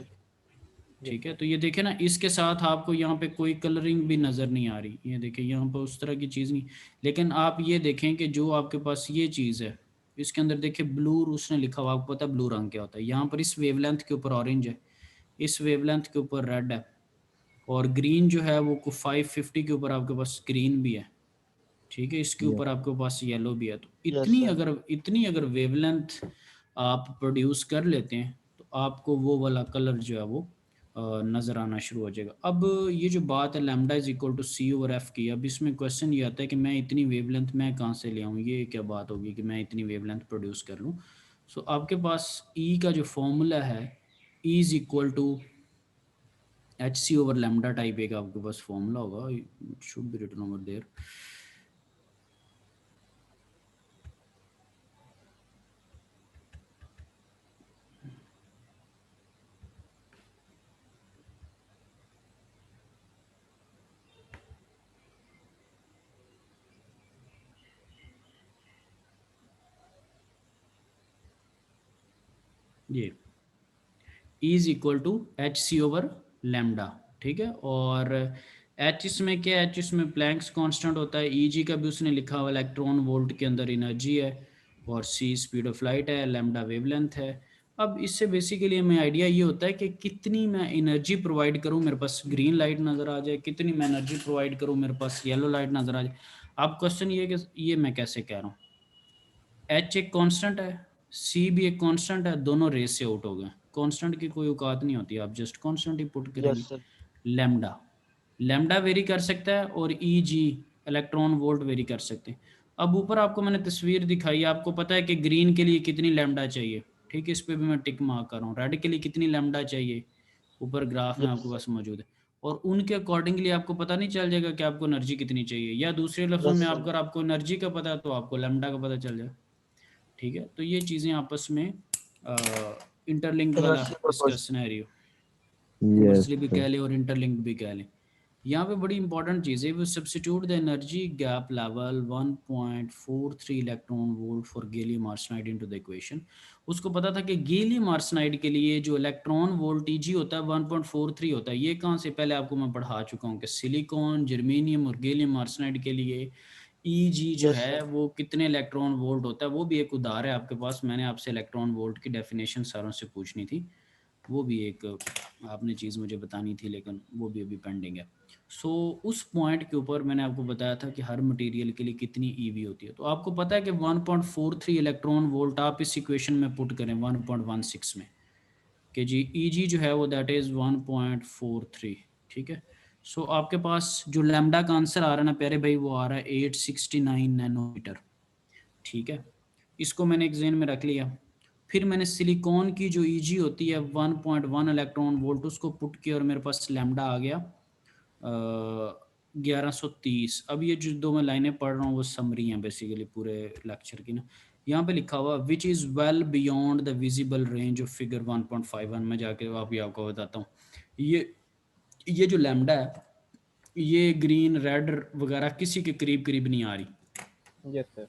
ठीक है। तो ये देखे ना, इसके साथ आपको यहाँ पे कोई कलरिंग भी नज़र नहीं आ रही, ये देखें यहाँ पर उस तरह की चीज़ नहीं। लेकिन आप ये देखें कि जो आपके पास ये चीज़ है इसके अंदर देखिए ब्लू उसने लिखा हुआ, आपको पता है ब्लू रंग क्या होता है, यहाँ पर इस वेवलेंथ के ऊपर ऑरेंज है, इस वेवलेंथ के ऊपर रेड है, और ग्रीन जो है वो 550 के ऊपर आपके पास ग्रीन भी है, ठीक है, इसके ऊपर आपके पास येलो भी है। तो इतनी अगर वेवलेंथ आप प्रोड्यूस कर लेते हैं तो आपको वो वाला कलर जो है वो नज़र आना शुरू हो जाएगा। अब ये जो बात है lambda is equal to C over F की, अब इसमें क्वेश्चन ये आता है कि मैं इतनी वेवलेंथ मैं कहाँ से ले आऊँ, ये क्या बात होगी कि मैं इतनी वेवलेंथ प्रोड्यूस कर लूँ। सो आपके पास ई का जो फॉर्मूला है, E is equal to H C over lambda type एक आपके पास फॉर्मूला होगा, it should be written over there. ये is equal to H C over lambda, ठीक है। और एच इसमें क्या है, एच इसमें प्लैंक्स कांस्टेंट होता है, ई जी का भी उसने लिखा हुआ इलेक्ट्रॉन वोल्ट के अंदर एनर्जी है, और सी स्पीड ऑफ लाइट है, लैम्डा वेवलेंथ है। अब इससे बेसिकली हमें आइडिया ये होता है कि कितनी मैं एनर्जी प्रोवाइड करूँ मेरे पास ग्रीन लाइट नज़र आ जाए, कितनी मैं एनर्जी प्रोवाइड करूँ मेरे पास येलो लाइट नज़र आ जाए। अब क्वेश्चन ये कि ये मैं कैसे कह रहा हूँ, एच एक कांस्टेंट है, सी भी एक कांस्टेंट है, दोनों रेस से आउट हो गए, कांस्टेंट की कोई औकात नहीं होती, आप जस्ट कांस्टेंट ही पुट करेंगे। लैम्डा वेरी कर सकता है और ई जी इलेक्ट्रॉन वोल्ट वेरी कर सकते हैं। अब ऊपर आपको मैंने तस्वीर दिखाई, आपको पता है कि ग्रीन के लिए कितनी लैम्डा चाहिए, ठीक है, इस पर भी मैं टिक मार्क कर रहा हूँ। रेड के लिए कितनी लैम्डा चाहिए, ऊपर ग्राफ में आपके पास मौजूद है, और उनके अकॉर्डिंगली आपको पता नहीं चल जाएगा कि आपको एनर्जी कितनी चाहिए, या दूसरे लफ्ज़ों में अगर आपको एनर्जी का पता है तो आपको लैम्डा का पता चल जाए, ठीक है। तो ये चीज़ें आपस में इंटरलिंक वाला इसका सिनेरियो, यूनिवर्सली भी कह लें और इंटरलिंक भी कह लें। यहाँ पे बड़ी इंपॉर्टेंट चीज़ है, वो substitute the energy gap level 1.43 electron volt for gallium arsenide into the equation. उसको पता था कि गैलियम आर्सेनाइड के लिए जो इलेक्ट्रॉन वोल्ट ईजी होता है 1.43 होता है। ये कहाँ से, पहले आपको मैं पढ़ा चुका हूँ कि सिलिकॉन, जर्मेनियम और गैलियम आर्सेनाइड के लिए ईजी जो है वो कितने इलेक्ट्रॉन वोल्ट होता है, वो भी एक उदाहरण है आपके पास। मैंने आपसे इलेक्ट्रॉन वोल्ट की डेफिनेशन सारों से पूछनी थी, वो भी एक आपने चीज़ मुझे बतानी थी, लेकिन वो भी अभी पेंडिंग है। सो उस पॉइंट के ऊपर मैंने आपको बताया था कि हर मटेरियल के लिए कितनी ईवी होती है। तो आपको पता है कि 1.43 इलेक्ट्रॉन वोल्ट आप इस इक्वेशन में पुट करें 1.16 में, कि जी ईजी जो है वो दैट इज़ 1.43, ठीक है। सो आपके पास जो लैम्डा का आंसर आ रहा है ना प्यारे भाई, वो आ रहा है 869 नैनोमीटर, ठीक है। इसको मैंने एक जेन में रख लिया। फिर मैंने सिलिकॉन की जो ईजी होती है 1.1 इलेक्ट्रॉन वोल्ट उसको पुट किया और मेरे पास लैम्डा आ गया 1130। अब ये जो दो मैं लाइनें पढ़ रहा हूँ वो समरी हैं बेसिकली पूरे लेक्चर की ना। यहाँ पे लिखा हुआ which is well beyond the visible range of figure 1.51। मैं जाके आपको बताता हूँ। ये जो लैम्डा है ये ग्रीन रेड वगैरह किसी के करीब करीब नहीं आ रही। Yes sir.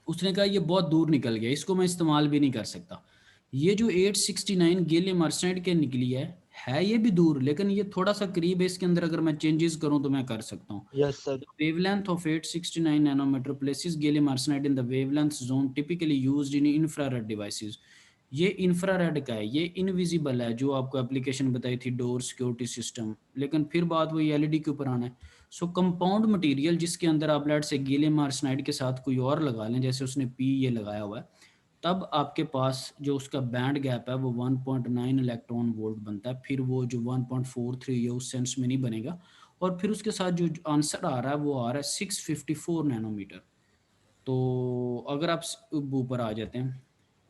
उसने कहा ये बहुत दूर निकल गया, इसको मैं इस्तेमाल भी नहीं कर सकता। ये जो 869 गैलियम आर्सेनाइड के निकली है ये भी दूर, लेकिन ये थोड़ा सा करीब है, इसके अंदर अगर मैं चेंजेस करूं तो मैं कर सकता हूं। Yes sir. Wavelength of 869 nanometer places gallium arsenide in the wavelength zone typically used in infrared devices. ये इंफ्रारेड का है, ये इनविजिबल है, जो आपको एप्लीकेशन बताई थी डोर सिक्योरिटी सिस्टम, लेकिन फिर बात वही एलईडी के ऊपर आना है। सो कंपाउंड मटेरियल जिसके अंदर आप लेट से गैलियम आर्सेनाइड के साथ कोई और लगा लें, जैसे उसने पी ये लगाया हुआ है, तब आपके पास जो उसका बैंड गैप है वो 1.9 इलेक्ट्रॉन वोल्ट बनता है। फिर वो जो 1.43 है उस सेंस में नहीं बनेगा। और फिर उसके साथ जो आंसर आ रहा है वो आ रहा है 654 नैनोमीटर। तो अगर आप ऊपर आ जाते हैं,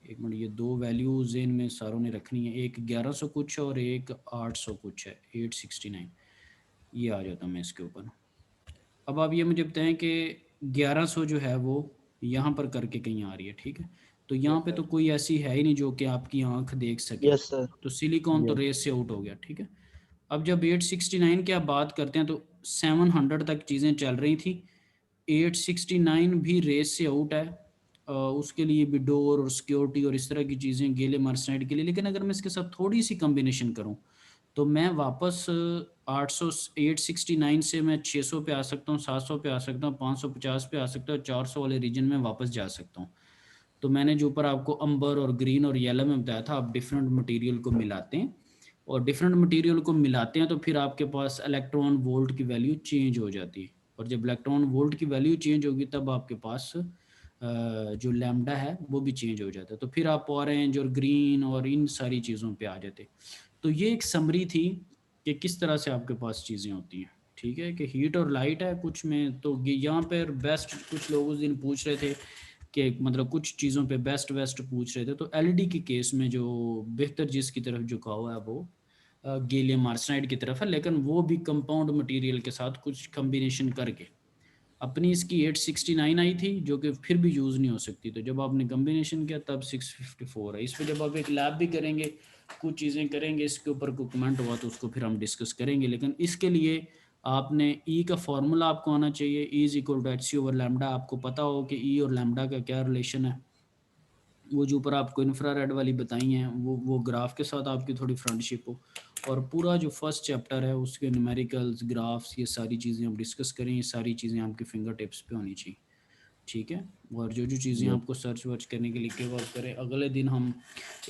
एक मिनट, ये दो वैल्यूज इनमें सारों ने रखनी है, एक 1100 कुछ और एक 800 कुछ है 869। ये आ जाता मैं इसके ऊपर। अब आप ये मुझे बताएं कि 1100 जो है वो यहाँ पर करके कहीं आ रही है, ठीक है। तो यहाँ पे तो कोई ऐसी है ही नहीं जो कि आपकी आंख देख सके। Yes sir. तो सिलिकॉन तो रेस से आउट हो गया, ठीक है। अब जब 869 की आप बात करते हैं तो 700 तक चीज़ें चल रही थी, 869 भी रेस से आउट है। उसके लिए भी डोर और सिक्योरिटी और इस तरह की चीज़ें गैलियम आर्सेनाइड के लिए। लेकिन अगर मैं इसके साथ थोड़ी सी कम्बिनेशन करूं तो मैं वापस 869 से मैं 600 पे आ सकता हूँ, 700 पे आ सकता हूँ, 550 पे आ सकता हूँ, 400 वाले रीजन में वापस जा सकता हूँ। तो मैंने जो ऊपर आपको अंबर और ग्रीन और येलो में बताया था, आप डिफरेंट मटेरियल को मिलाते हैं और डिफरेंट मटेरियल को मिलाते हैं तो फिर आपके पास इलेक्ट्रॉन वोल्ट की वैल्यू चेंज हो जाती है। और जब इलेक्ट्रॉन वोल्ट की वैल्यू चेंज होगी तब आपके पास जो लैम्डा है वो भी चेंज हो जाता है। तो फिर आप ऑरेंज और ग्रीन और इन सारी चीज़ों पे आ जाते। तो ये एक समरी थी कि किस तरह से आपके पास चीज़ें होती हैं, ठीक है। कि हीट और लाइट है कुछ में, तो यहाँ पर बेस्ट कुछ लोग उस दिन पूछ रहे थे कि मतलब कुछ चीज़ों पे बेस्ट वेस्ट पूछ रहे थे। तो एलईडी के केस में जो बेहतर जिसकी तरफ झुकाव है वो गैलियम आर्सेनाइड की तरफ है, लेकिन वो भी कंपाउंड मटेरियल के साथ कुछ कम्बिनेशन करके। अपनी इसकी 869 आई थी जो कि फिर भी यूज़ नहीं हो सकती, तो जब आपने कम्बिनेशन किया तब 654 है। इस पर जब आप एक लैब भी करेंगे, कुछ चीज़ें करेंगे, इसके ऊपर कोई कमेंट हुआ तो उसको फिर हम डिस्कस करेंगे। लेकिन इसके लिए आपने ई का फॉर्मूला आपको आना चाहिए, E is equal to H C over lambda. आपको पता हो कि ई और लैम्डा का क्या रिलेशन है। वो जो ऊपर आपको इंफ्रारेड वाली बताई हैं वो ग्राफ के साथ आपकी थोड़ी फ्रेंडशिप हो। और पूरा जो फर्स्ट चैप्टर है उसके न्यूमेरिकल्स, ग्राफ्स, ये सारी चीज़ें हम डिस्कस करें। ये सारी चीज़ें आपके फिंगर टिप्स पे होनी चाहिए, ठीक है। और जो जो चीज़ें आपको सर्च वर्च करने के लिए के वर्क करें, अगले दिन हम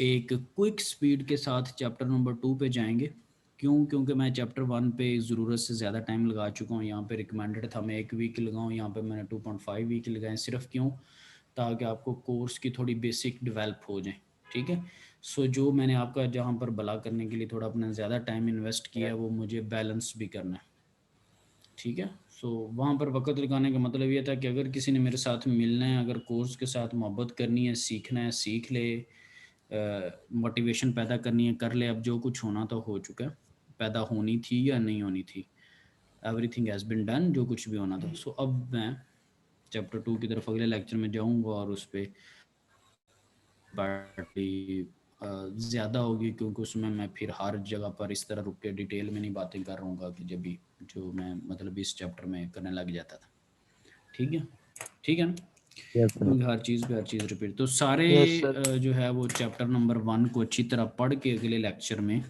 एक क्विक स्पीड के साथ चैप्टर नंबर 2 पे जाएंगे। क्योंकि मैं चैप्टर 1 पे ज़रूरत से ज़्यादा टाइम लगा चुका हूँ। यहाँ पे रिकमेंडेड था मैं 1 वीक लगाऊँ, यहाँ पे मैंने 2.5 वीक लगाए। सिर्फ क्यों? ताकि आपको कोर्स की थोड़ी बेसिक डेवलप हो जाए, ठीक है। सो जो मैंने आपका जहाँ पर भला करने के लिए थोड़ा अपना ज़्यादा टाइम इन्वेस्ट किया है वो मुझे बैलेंस भी करना है, ठीक है। सो वहाँ पर वक्त लगाने का मतलब ये था कि अगर किसी ने मेरे साथ मिलना है, अगर कोर्स के साथ मोहब्बत करनी है, सीखना है सीख ले, मोटिवेशन पैदा करनी है कर ले। अब जो कुछ होना था हो चुका है, पैदा होनी थी या नहीं होनी थी, एवरीथिंग हैज़ बिन डन, जो कुछ भी होना था। सो अब मैं चैप्टर 2 की तरफ अगले लेक्चर में जाऊंगा और उस पर पार्टी ज़्यादा होगी, क्योंकि उसमें मैं फिर हर जगह पर इस तरह रुक के डिटेल में नहीं बातें कर रहूँगा कि जब भी जो मैं मतलब इस चैप्टर में करने लग जाता था, ठीक है, ठीक है ना। क्योंकि हर चीज़ पे हर चीज़ रिपीट। तो सारे जो है वो चैप्टर नंबर 1 को अच्छी तरह पढ़ के अगले लेक्चर में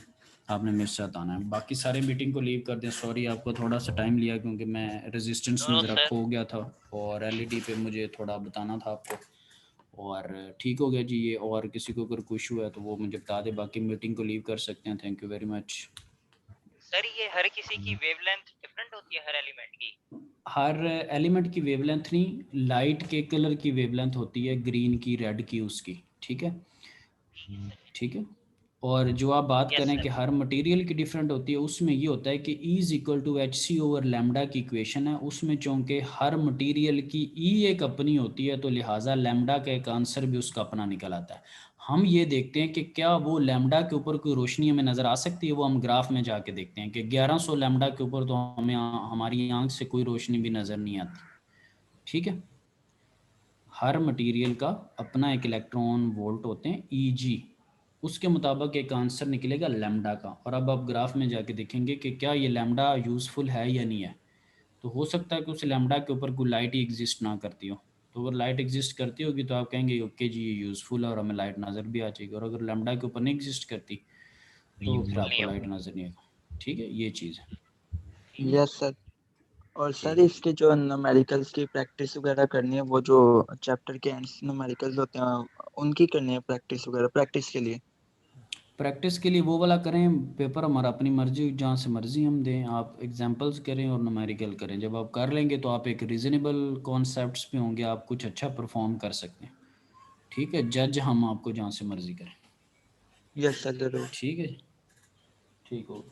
आपने मेरे साथ आना है। बाकी सारे मीटिंग को लीव कर दें। सॉरी आपको थोड़ा सा टाइम लिया क्योंकि मैं रेजिस्टेंस में ज़रा खो गया था और एलईडी पे मुझे थोड़ा बताना था आपको, और ठीक हो गया जी ये। और किसी को अगर कुछ हुआ है तो वो मुझे बता दे, बाकी मीटिंग को लीव कर सकते हैं। Thank you very much. Sir ये हर किसी की वेवलेंथ डिफरेंट होती है हर एलिमेंट की? हर एलिमेंट की वेवलेंथ नहीं, लाइट के कलर की वेवलेंथ होती है, ग्रीन की, रेड की, उसकी। ठीक है, ठीक है। और जो आप बात Yes, करें sir. कि हर मटेरियल की डिफरेंट होती है, उसमें ये होता है कि E is equal to H C over lambda की इक्वेशन है। उसमें चूँकि हर मटेरियल की E एक अपनी होती है, तो लिहाजा लैम्डा का एक आंसर भी उसका अपना निकल आता है। हम ये देखते हैं कि क्या वो लैम्डा के ऊपर कोई रोशनी हमें नज़र आ सकती है, वो हम ग्राफ में जाके देखते हैं कि 1100 लैम्डा के ऊपर तो हमें हमारी आंख से कोई रोशनी भी नज़र नहीं आती। ठीक है, हर मटेरियल का अपना एक इलेक्ट्रॉन वोल्ट होते हैं Eg, उसके मुताबिक एक आंसर निकलेगा लैम्डा का। और अब आप ग्राफ में जाके देखेंगे कि क्या ये लैम्डा यूज़फुल है या नहीं है। तो हो सकता है कि उस लैम्डा के ऊपर कोई लाइट ही एग्जिस्ट ना करती हो, तो अगर लाइट एग्जिस्ट करती होगी तो आप कहेंगे ओके जी ये यूज़फुल है और हमें लाइट नज़र भी आ जाएगी। और अगर लैम्डा के ऊपर नहीं एग्जिस्ट करती तो फिर आपको लाइट नज़र नहीं आएगा। ठीक है, ये चीज़ है। Yes sir. और सर इसके जो न्यूमेरिकल्स की प्रैक्टिस वगैरह करनी है, वो जो चैप्टर के एंड्स न्यूमेरिकल्स होते हैं उनकी करनी है प्रैक्टिस वगैरह, प्रैक्टिस के लिए? प्रैक्टिस के लिए वो वाला करें, पेपर हमारा अपनी मर्जी, जहाँ से मर्जी हम दें। आप एग्जांपल्स करें और न्यूमेरिकल करें। जब आप कर लेंगे तो आप एक रीजनेबल कॉन्सेप्ट्स पे होंगे, आप कुछ अच्छा परफॉर्म कर सकते हैं। ठीक है, जज हम आपको जहाँ से मर्जी करें। यस सर जरूर। ठीक है, ठीक हो,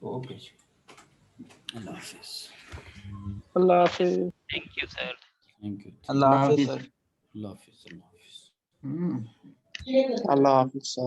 ओके जी, अल्लाह हाफिज़। अल्लाह हाफिज़। Thank you sir. Thank you. अल्लाह हाफिज़ सर। अल्लाह हाफिज़। अल्लाह हाफिज़ सर।